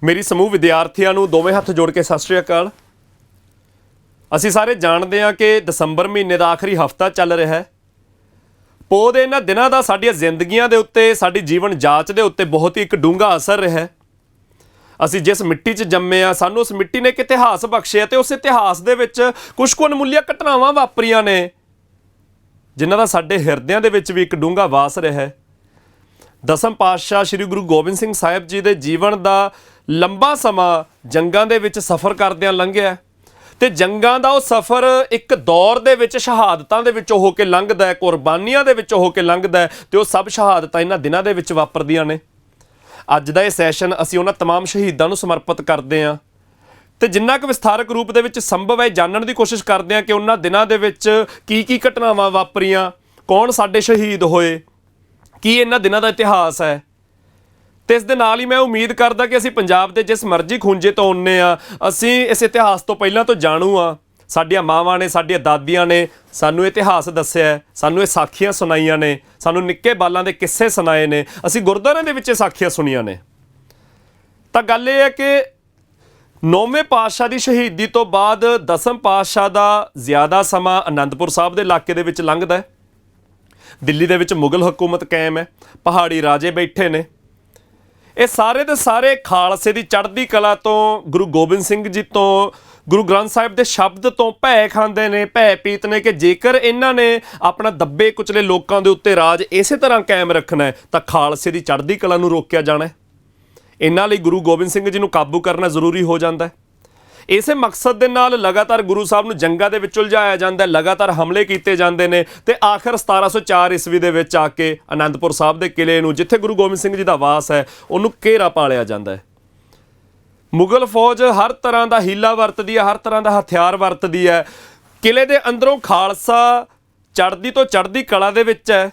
ਮੇਰੀ ਸਮੂਹ ਵਿਦਿਆਰਥੀਆਂ ਨੂੰ ਦੋਵੇਂ ਹੱਥ ਜੋੜ ਕੇ ਸਤਿ ਸ਼੍ਰੀ ਅਕਾਲ। ਅਸੀਂ ਸਾਰੇ ਜਾਣਦੇ ਹਾਂ ਕਿ ਦਸੰਬਰ ਮਹੀਨੇ ਦਾ ਆਖਰੀ ਹਫ਼ਤਾ ਚੱਲ ਰਿਹਾ ਹੈ। ਪੋਹ ਦੇ ਇਹਨਾਂ ਦਿਨਾਂ ਦਾ ਸਾਡੀਆਂ ਜ਼ਿੰਦਗੀਆਂ ਦੇ ਉੱਤੇ, ਸਾਡੀ ਜੀਵਨ ਜਾਂਚ ਦੇ ਉੱਤੇ ਬਹੁਤ ਹੀ ਇੱਕ ਡੂੰਘਾ ਅਸਰ ਰਿਹਾ ਹੈ। ਅਸੀਂ ਜਿਸ ਮਿੱਟੀ 'ਚ ਜੰਮੇ ਆ, ਸਾਨੂੰ ਉਸ ਮਿੱਟੀ ਨੇ ਇੱਕ ਇਤਿਹਾਸ ਬਖਸ਼ਿਆ ਤੇ ਉਸ ਇਤਿਹਾਸ ਦੇ ਵਿੱਚ ਕੁਝ ਕੁ ਅਣਮੁੱਲੀਆਂ ਘਟਨਾਵਾਂ ਵਾਪਰੀਆਂ ਨੇ ਜਿਨ੍ਹਾਂ ਦਾ ਸਾਡੇ ਹਿਰਦਿਆਂ ਦੇ ਵਿੱਚ ਵੀ ਇੱਕ ਡੂੰਘਾ ਵਾਸ ਰਿਹਾ ਹੈ। ਦਸਮ ਪਾਤਸ਼ਾਹ ਸ਼੍ਰੀ ਗੁਰੂ ਗੋਬਿੰਦ ਸਿੰਘ ਸਾਹਿਬ ਜੀ ਦੇ ਜੀਵਨ ਦਾ ਲੰਬਾ ਸਮਾਂ ਜੰਗਾਂ ਦੇ ਵਿੱਚ ਸਫ਼ਰ ਕਰਦਿਆਂ ਲੰਘਿਆ ਤੇ ਜੰਗਾਂ ਦਾ ਉਹ ਸਫ਼ਰ ਇੱਕ ਦੌਰ ਦੇ ਵਿੱਚ ਸ਼ਹਾਦਤਾਂ ਦੇ ਵਿੱਚੋਂ ਹੋ ਕੇ ਲੰਘਦਾ ਹੈ, ਕੁਰਬਾਨੀਆਂ ਦੇ ਵਿੱਚੋਂ ਹੋ ਕੇ ਲੰਘਦਾ ਹੈ ਤੇ ਉਹ ਸਭ ਸ਼ਹਾਦਤਾਂ ਇਹਨਾਂ ਦਿਨਾਂ ਦੇ ਵਿੱਚ ਵਾਪਰਦੀਆਂ ਨੇ। ਅੱਜ ਦਾ ਇਹ ਸੈਸ਼ਨ ਅਸੀਂ ਉਹਨਾਂ ਤਮਾਮ ਸ਼ਹੀਦਾਂ ਨੂੰ ਸਮਰਪਿਤ ਕਰਦੇ ਹਾਂ ਤੇ ਜਿੰਨਾ ਕੁ ਵਿਸਥਾਰਕ ਰੂਪ ਦੇ ਵਿੱਚ ਸੰਭਵ ਹੈ ਜਾਣਨ ਦੀ ਕੋਸ਼ਿਸ਼ ਕਰਦੇ ਹਾਂ ਕਿ ਉਹਨਾਂ ਦਿਨਾਂ ਦੇ ਵਿੱਚ ਕੀ ਘਟਨਾਵਾਂ ਵਾਪਰੀਆਂ, ਕੌਣ ਸਾਡੇ ਸ਼ਹੀਦ ਹੋਏ, ਕੀ ਇਹਨਾਂ ਦਿਨਾਂ ਦਾ ਇਤਿਹਾਸ ਹੈ। ਤੇ ਇਸ ਦੇ ਨਾਲ ਹੀ ਮੈਂ ਉਮੀਦ ਕਰਦਾ ਕਿ ਅਸੀਂ ਪੰਜਾਬ ਦੇ ਜਿਸ ਮਰਜ਼ੀ ਖੂੰਜੇ ਤੋਂ ਆਉਂਦੇ ਹਾਂ, ਅਸੀਂ ਇਸ ਇਤਿਹਾਸ ਤੋਂ ਪਹਿਲਾਂ ਤੋਂ ਜਾਣੂ ਹਾਂ। ਸਾਡੀਆਂ ਮਾਵਾਂ ਨੇ, ਸਾਡੀਆਂ ਦਾਦੀਆਂ ਨੇ ਸਾਨੂੰ ਇਤਿਹਾਸ ਦੱਸਿਆ, ਸਾਨੂੰ ਇਹ ਸਾਖੀਆਂ ਸੁਣਾਈਆਂ ਨੇ, ਸਾਨੂੰ ਨਿੱਕੇ ਬਾਲਾਂ ਦੇ ਕਿੱਸੇ ਸੁਣਾਏ ਨੇ, ਅਸੀਂ ਗੁਰਦੁਆਰਿਆਂ ਦੇ ਵਿੱਚ ਇਹ ਸਾਖੀਆਂ ਸੁਣੀਆਂ ਨੇ। ਤਾਂ ਗੱਲ ਇਹ ਹੈ ਕਿ 9ਵੇਂ ਪਾਤਸ਼ਾਹ ਦੀ ਸ਼ਹੀਦੀ ਤੋਂ ਬਾਅਦ ਦਸਮ ਪਾਤਸ਼ਾਹ ਦਾ ਜ਼ਿਆਦਾ ਸਮਾਂ ਅਨੰਦਪੁਰ ਸਾਹਿਬ ਦੇ ਇਲਾਕੇ ਦੇ ਵਿੱਚ ਲੰਘਦਾ ਹੈ। ਦਿੱਲੀ ਦੇ ਵਿੱਚ ਮੁਗਲ ਹਕੂਮਤ ਕਾਇਮ ਹੈ, ਪਹਾੜੀ ਰਾਜੇ ਬੈਠੇ ਨੇ। ਇਹ ਸਾਰੇ ਦੇ ਸਾਰੇ ਖਾਲਸੇ ਦੀ ਚੜ੍ਹਦੀ ਕਲਾ ਤੋਂ, ਗੁਰੂ ਗੋਬਿੰਦ ਸਿੰਘ ਜੀ ਤੋਂ, ਗੁਰੂ ਗ੍ਰੰਥ ਸਾਹਿਬ ਦੇ ਸ਼ਬਦ ਤੋਂ ਭੈ ਖਾਂਦੇ ਨੇ, ਭੈ ਪੀਤ ਨੇ ਕਿ ਜੇਕਰ ਇਹਨਾਂ ਨੇ ਆਪਣਾ ਦੱਬੇ ਕੁਚਲੇ ਲੋਕਾਂ ਦੇ ਉੱਤੇ ਰਾਜ ਇਸੇ ਤਰ੍ਹਾਂ ਕਾਇਮ ਰੱਖਣਾ ਹੈ ਤਾਂ ਖਾਲਸੇ ਦੀ ਚੜ੍ਹਦੀ ਕਲਾ ਨੂੰ ਰੋਕਿਆ ਜਾਣਾ ਹੈ। ਇਹਨਾਂ ਲਈ ਗੁਰੂ ਗੋਬਿੰਦ ਸਿੰਘ ਜੀ ਨੂੰ ਕਾਬੂ ਕਰਨਾ ਜ਼ਰੂਰੀ ਹੋ ਜਾਂਦਾ ਹੈ। ਇਸੇ ਮਕਸਦ ਦੇ ਨਾਲ ਲਗਾਤਾਰ ਗੁਰੂ ਸਾਹਿਬ ਨੂੰ ਜੰਗਾਂ ਦੇ ਵਿੱਚ ਉਲਝਾਇਆ ਜਾਂਦਾ ਹੈ, ਲਗਾਤਾਰ ਹਮਲੇ ਕੀਤੇ ਜਾਂਦੇ ਨੇ ਤੇ ਆਖਰ 1704 ਈਸਵੀ ਦੇ ਵਿੱਚ ਆ ਕੇ ਅਨੰਦਪੁਰ ਸਾਹਿਬ ਦੇ ਕਿਲ੍ਹੇ ਨੂੰ, ਜਿੱਥੇ ਗੁਰੂ ਗੋਬਿੰਦ ਸਿੰਘ ਜੀ ਦਾ ਵਾਸ ਹੈ, ਉਹਨੂੰ ਘੇਰਾ ਪਾ ਲਿਆ ਜਾਂਦਾ ਹੈ। ਮੁਗਲ ਫੌਜ ਹਰ ਤਰ੍ਹਾਂ ਦਾ ਹੀਲਾ ਵਰਤਦੀ ਹੈ, ਹਰ ਤਰ੍ਹਾਂ ਦਾ ਹਥਿਆਰ ਵਰਤਦੀ ਹੈ। ਕਿਲ੍ਹੇ ਦੇ ਅੰਦਰੋਂ ਖਾਲਸਾ ਚੜ੍ਹਦੀ ਤੋਂ ਚੜ੍ਹਦੀ ਕਲਾ ਦੇ ਵਿੱਚ ਹੈ।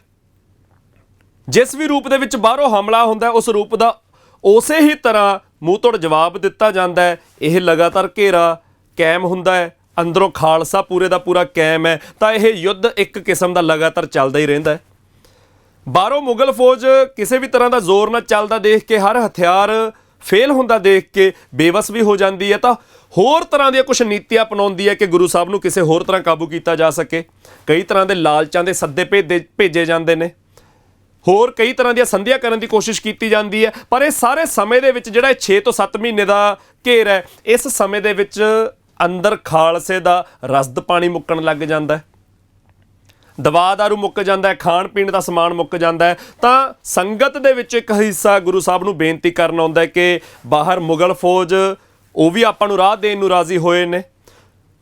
ਜਿਸ ਵੀ ਰੂਪ ਦੇ ਵਿੱਚ ਬਾਹਰੋਂ ਹਮਲਾ ਹੁੰਦਾ ਉਸ ਰੂਪ ਦਾ ਉਸੇ ਹੀ ਤਰ੍ਹਾਂ ਮੂੰਹ ਤੋੜ ਜਵਾਬ ਦਿੱਤਾ ਜਾਂਦਾ ਹੈ। ਇਹ ਲਗਾਤਾਰ ਘੇਰਾ ਕਾਇਮ ਹੁੰਦਾ ਹੈ, ਅੰਦਰੋਂ ਖਾਲਸਾ ਪੂਰੇ ਦਾ ਪੂਰਾ ਕਾਇਮ ਹੈ, ਤਾਂ ਇਹ ਯੁੱਧ ਇੱਕ ਕਿਸਮ ਦਾ ਲਗਾਤਾਰ ਚੱਲਦਾ ਹੀ ਰਹਿੰਦਾ ਹੈ। ਬਾਹਰੋਂ ਮੁਗਲ ਫੌਜ ਕਿਸੇ ਵੀ ਤਰ੍ਹਾਂ ਦਾ ਜ਼ੋਰ ਨਾਲ ਚੱਲਦਾ ਦੇਖ ਕੇ, ਹਰ ਹਥਿਆਰ ਫੇਲ ਹੁੰਦਾ ਦੇਖ ਕੇ ਬੇਵਸ ਵੀ ਹੋ ਜਾਂਦੀ ਹੈ, ਤਾਂ ਹੋਰ ਤਰ੍ਹਾਂ ਦੀਆਂ ਕੁਛ ਨੀਤੀਆਂ ਅਪਣਾਉਂਦੀ ਹੈ ਕਿ ਗੁਰੂ ਸਾਹਿਬ ਨੂੰ ਕਿਸੇ ਹੋਰ ਤਰ੍ਹਾਂ ਕਾਬੂ ਕੀਤਾ ਜਾ ਸਕੇ। ਕਈ ਤਰ੍ਹਾਂ ਦੇ ਲਾਲਚਾਂ ਦੇ ਸੱਦੇ ਭੇਜੇ ਜਾਂਦੇ ਨੇ, ਹੋਰ ਕਈ ਤਰ੍ਹਾਂ ਦੀਆਂ ਸੰਧੀਆਂ ਕਰਨ ਦੀ ਕੋਸ਼ਿਸ਼ ਕੀਤੀ ਜਾਂਦੀ ਹੈ। ਪਰ ਇਹ ਸਾਰੇ ਸਮੇਂ ਦੇ ਵਿੱਚ ਜਿਹੜਾ ਇਹ 6 ਤੋਂ 7 ਮਹੀਨੇ ਦਾ ਘੇਰ ਹੈ, ਇਸ ਸਮੇਂ ਦੇ ਵਿੱਚ ਅੰਦਰ ਖਾਲਸੇ ਦਾ ਰਸਦ ਪਾਣੀ ਮੁੱਕਣ ਲੱਗ ਜਾਂਦਾ ਹੈ, ਦਵਾ ਦਾਰੂ ਮੁੱਕ ਜਾਂਦਾ ਹੈ, ਖਾਣ ਪੀਣ ਦਾ ਸਮਾਨ ਮੁੱਕ ਜਾਂਦਾ ਹੈ। ਤਾਂ ਸੰਗਤ ਦੇ ਵਿੱਚ ਇੱਕ ਹਿੱਸਾ ਗੁਰੂ ਸਾਹਿਬ ਨੂੰ ਬੇਨਤੀ ਕਰਨ ਆਉਂਦਾ ਹੈ ਕਿ ਬਾਹਰ ਮੁਗਲ ਫੌਜ ਉਹ ਵੀ ਆਪਾਂ ਨੂੰ ਰਾਹ ਦੇਣ ਨੂੰ ਰਾਜ਼ੀ ਹੋਏ ਨੇ।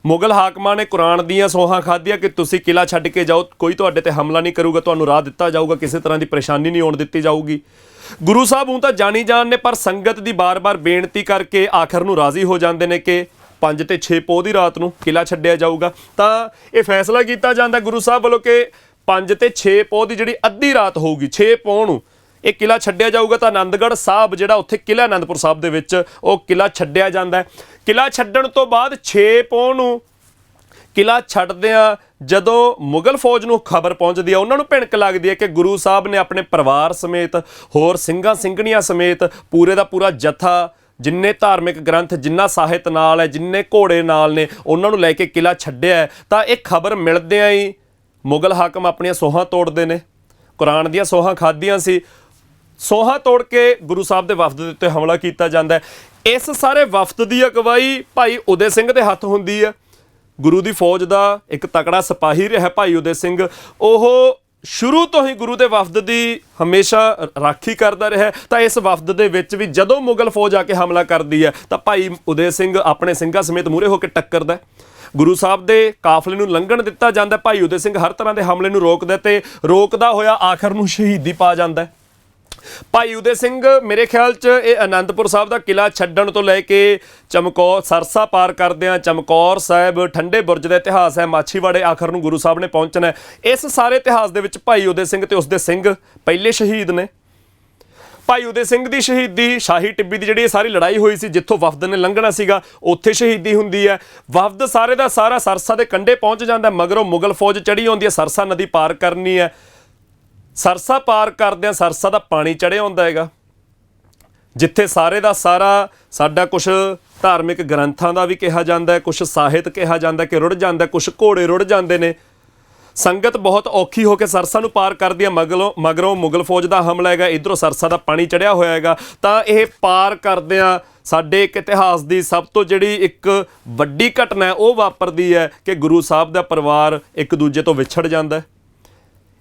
ਮੁਗਲ ਹਾਕਮਾਂ ਨੇ ਕੁਰਾਨ ਦੀਆਂ ਸੋਹਾਂ ਖਾਧੀਆਂ ਕਿ ਤੁਸੀਂ ਕਿਲ੍ਹਾ ਛੱਡ ਕੇ ਜਾਓ, ਕੋਈ ਤੁਹਾਡੇ ਤੇ ਹਮਲਾ ਨਹੀਂ ਕਰੂਗਾ, ਤੁਹਾਨੂੰ ਰਾਹ ਦਿੱਤਾ ਜਾਊਗਾ, ਕਿਸੇ ਤਰ੍ਹਾਂ ਦੀ ਪਰੇਸ਼ਾਨੀ ਨਹੀਂ ਆਉਣ ਦਿੱਤੀ ਜਾਊਗੀ। ਗੁਰੂ ਸਾਹਿਬ ਹੁਣ ਤਾਂ ਜਾਣੀ ਜਾਣ ਨੇ, ਪਰ ਸੰਗਤ ਦੀ ਬਾਰ-ਬਾਰ ਬੇਨਤੀ ਕਰਕੇ ਆਖਰ ਨੂੰ ਰਾਜ਼ੀ ਹੋ ਜਾਂਦੇ ਨੇ ਕਿ 5 ਤੇ 6 ਪੋਹ ਦੀ ਰਾਤ ਨੂੰ ਕਿਲ੍ਹਾ ਛੱਡਿਆ ਜਾਊਗਾ। ਤਾਂ ਇਹ ਫੈਸਲਾ ਕੀਤਾ ਜਾਂਦਾ ਗੁਰੂ ਸਾਹਿਬ ਵੱਲੋਂ ਕਿ 5 ਤੇ 6 ਪੋਹ ਦੀ ਜਿਹੜੀ ਅੱਧੀ ਰਾਤ ਹੋਊਗੀ, 6 ਪੋਹ ਨੂੰ ਇਹ ਕਿਲ੍ਹਾ ਛੱਡਿਆ ਜਾਊਗਾ। ਤਾਂ ਆਨੰਦਗੜ੍ਹ ਸਾਹਿਬ ਜਿਹੜਾ ਉੱਥੇ ਕਿਲ੍ਹਾ ਅਨੰਦਪੁਰ ਸਾਹਿਬ ਦੇ ਵਿੱਚ ਉਹ ਕਿਲ੍ਹਾ ਛੱਡਿਆ ਜਾਂਦਾ ਹੈ। ਕਿਲ੍ਹਾ ਛੱਡਣ ਤੋਂ ਬਾਅਦ 6 ਪੋਹ ਨੂੰ ਕਿਲ੍ਹਾ ਛੱਡਦਿਆਂ ਜਦੋਂ ਮੁਗਲ ਫੌਜ ਨੂੰ ਖਬਰ ਪਹੁੰਚਦੀ ਹੈ, ਉਹਨਾਂ ਨੂੰ ਭਿਣਕ ਲੱਗਦੀ ਹੈ ਕਿ ਗੁਰੂ ਸਾਹਿਬ ਨੇ ਆਪਣੇ ਪਰਿਵਾਰ ਸਮੇਤ, ਹੋਰ ਸਿੰਘਾਂ ਸਿੰਘਣੀਆਂ ਸਮੇਤ ਪੂਰੇ ਦਾ ਪੂਰਾ ਜਥਾ, ਜਿੰਨੇ ਧਾਰਮਿਕ ਗ੍ਰੰਥ, ਜਿੰਨਾ ਸਾਹਿਤ ਨਾਲ ਹੈ, ਜਿੰਨੇ ਘੋੜੇ ਨਾਲ ਨੇ, ਉਹਨਾਂ ਨੂੰ ਲੈ ਕੇ ਕਿਲ੍ਹਾ ਛੱਡਿਆ ਹੈ। ਤਾਂ ਇਹ ਖਬਰ ਮਿਲਦਿਆਂ ਹੀ ਮੁਗਲ ਹਾਕਮ ਆਪਣੀਆਂ ਸੋਹਾਂ ਤੋੜਦੇ ਨੇ। ਕੁਰਾਨ ਦੀਆਂ ਸੋਹਾਂ ਖਾਧੀਆਂ ਸੀ, ਸੋਹਾਂ ਤੋੜ ਕੇ ਗੁਰੂ ਸਾਹਿਬ ਦੇ ਵਫਦ ਦੇ ਉੱਤੇ ਹਮਲਾ ਕੀਤਾ ਜਾਂਦਾ ਹੈ। ਇਸ ਸਾਰੇ ਵਫਦ ਦੀ ਅਗਵਾਈ ਭਾਈ ਉਦੈ ਸਿੰਘ ਦੇ ਹੱਥ ਹੁੰਦੀ ਹੈ। ਗੁਰੂ ਦੀ ਫੌਜ ਦਾ ਇੱਕ ਤਕੜਾ ਸਿਪਾਹੀ ਰਿਹਾ ਭਾਈ ਉਦੈ ਸਿੰਘ। ਉਹ ਸ਼ੁਰੂ ਤੋਂ ਹੀ ਗੁਰੂ ਦੇ ਵਫਦ ਦੀ ਹਮੇਸ਼ਾ ਰਾਖੀ ਕਰਦਾ ਰਿਹਾ। ਤਾਂ ਇਸ ਵਫਦ ਦੇ ਵਿੱਚ ਵੀ ਜਦੋਂ ਮੁਗਲ ਫੌਜ ਆ ਕੇ ਹਮਲਾ ਕਰਦੀ ਹੈ ਤਾਂ ਭਾਈ ਉਦੈ ਸਿੰਘ ਆਪਣੇ ਸਿੰਘਾਂ ਸਮੇਤ ਮੂਹਰੇ ਹੋ ਕੇ ਟੱਕਰਦਾ। ਗੁਰੂ ਸਾਹਿਬ ਦੇ ਕਾਫਲੇ ਨੂੰ ਲੰਘਣ ਦਿੱਤਾ ਜਾਂਦਾ। ਭਾਈ ਉਦੈ ਸਿੰਘ ਹਰ ਤਰ੍ਹਾਂ ਦੇ ਹਮਲੇ ਨੂੰ ਰੋਕਦਾ ਤੇ ਰੋਕਦਾ ਹੋਇਆ ਆਖਰ ਨੂੰ ਸ਼ਹੀਦੀ ਪਾ ਜਾਂਦਾ। ਭਾਈ ਉਦੈ ਸਿੰਘ ਮੇਰੇ ਖਿਆਲ 'ਚ ਇਹ ਅਨੰਦਪੁਰ ਸਾਹਿਬ ਦਾ ਕਿਲ੍ਹਾ ਛੱਡਣ ਤੋਂ ਲੈ ਕੇ ਚਮਕੌਰ, ਸਰਸਾ ਪਾਰ ਕਰਦਿਆਂ ਚਮਕੌਰ ਸਾਹਿਬ, ਠੰਡੇ ਬੁਰਜ ਦਾ ਇਤਿਹਾਸ ਹੈ, ਮਾਛੀਵਾੜੇ ਆਖਰ ਨੂੰ ਗੁਰੂ ਸਾਹਿਬ ਨੇ ਪਹੁੰਚਣਾ। ਇਸ ਸਾਰੇ ਇਤਿਹਾਸ ਦੇ ਵਿੱਚ ਭਾਈ ਉਦੈ ਸਿੰਘ ਤੇ ਉਸਦੇ ਸਿੰਘ ਪਹਿਲੇ ਸ਼ਹੀਦ ਨੇ। ਭਾਈ ਉਦੈ ਸਿੰਘ ਦੀ ਸ਼ਹੀਦੀ ਸ਼ਾਹੀ ਟਿੱਬੀ ਦੀ ਜਿਹੜੀ ਇਹ ਸਾਰੀ ਲੜਾਈ ਹੋਈ ਸੀ, ਜਿੱਥੋਂ ਵਫਦ ਨੇ ਲੰਘਣਾ ਸੀਗਾ, ਉੱਥੇ ਸ਼ਹੀਦੀ ਹੁੰਦੀ ਹੈ। ਵਫਦ ਸਾਰੇ ਦਾ ਸਾਰਾ ਸਰਸਾ ਦੇ ਕੰਢੇ ਪਹੁੰਚ ਜਾਂਦਾ, ਮਗਰੋਂ ਮੁਗਲ ਫੌਜ ਚੜ੍ਹੀ ਆਉਂਦੀ ਹੈ, ਸਰਸਾ ਨਦੀ ਪਾਰ ਕਰਨੀ ਹੈ। ਸਰਸਾ ਪਾਰ ਕਰਦਿਆਂ ਸਰਸਾ ਦਾ ਪਾਣੀ ਚੜ੍ਹਿਆ ਹੁੰਦਾ ਹੈਗਾ। ਜਿੱਥੇ ਸਾਰੇ ਦਾ ਸਾਰਾ ਸਾਡਾ ਕੁਛ ਧਾਰਮਿਕ ਗ੍ਰੰਥਾਂ ਦਾ ਵੀ ਕਿਹਾ ਜਾਂਦਾ ਹੈ, ਕੁਛ ਸਾਹਿਤ ਕਿਹਾ ਜਾਂਦਾ ਕਿ ਰੁੜ ਜਾਂਦਾ, ਕੁਛ ਘੋੜੇ ਰੁੜ ਜਾਂਦੇ ਨੇ। ਸੰਗਤ ਬਹੁਤ ਔਖੀ ਹੋ ਕੇ ਸਰਸਾ ਨੂੰ ਪਾਰ ਕਰਦੀ ਹੈ। ਮਗਰੋਂ ਮੁਗਲ ਫੌਜ ਦਾ ਹਮਲਾ ਹੈਗਾ, ਇੱਧਰੋਂ ਸਰਸਾ ਦਾ ਪਾਣੀ ਚੜਿਆ ਹੋਇਆ ਹੈਗਾ। ਤਾਂ ਇਹ ਪਾਰ ਕਰਦਿਆਂ ਸਾਡੇ ਇੱਕ ਇਤਿਹਾਸ ਦੀ ਸਭ ਤੋਂ ਜਿਹੜੀ ਇੱਕ ਵੱਡੀ ਘਟਨਾ ਹੈ ਉਹ ਵਾਪਰਦੀ ਹੈ ਕਿ ਗੁਰੂ ਸਾਹਿਬ ਦਾ ਪਰਿਵਾਰ ਇੱਕ ਦੂਜੇ ਤੋਂ ਵਿਛੜ ਜਾਂਦਾ ਹੈ।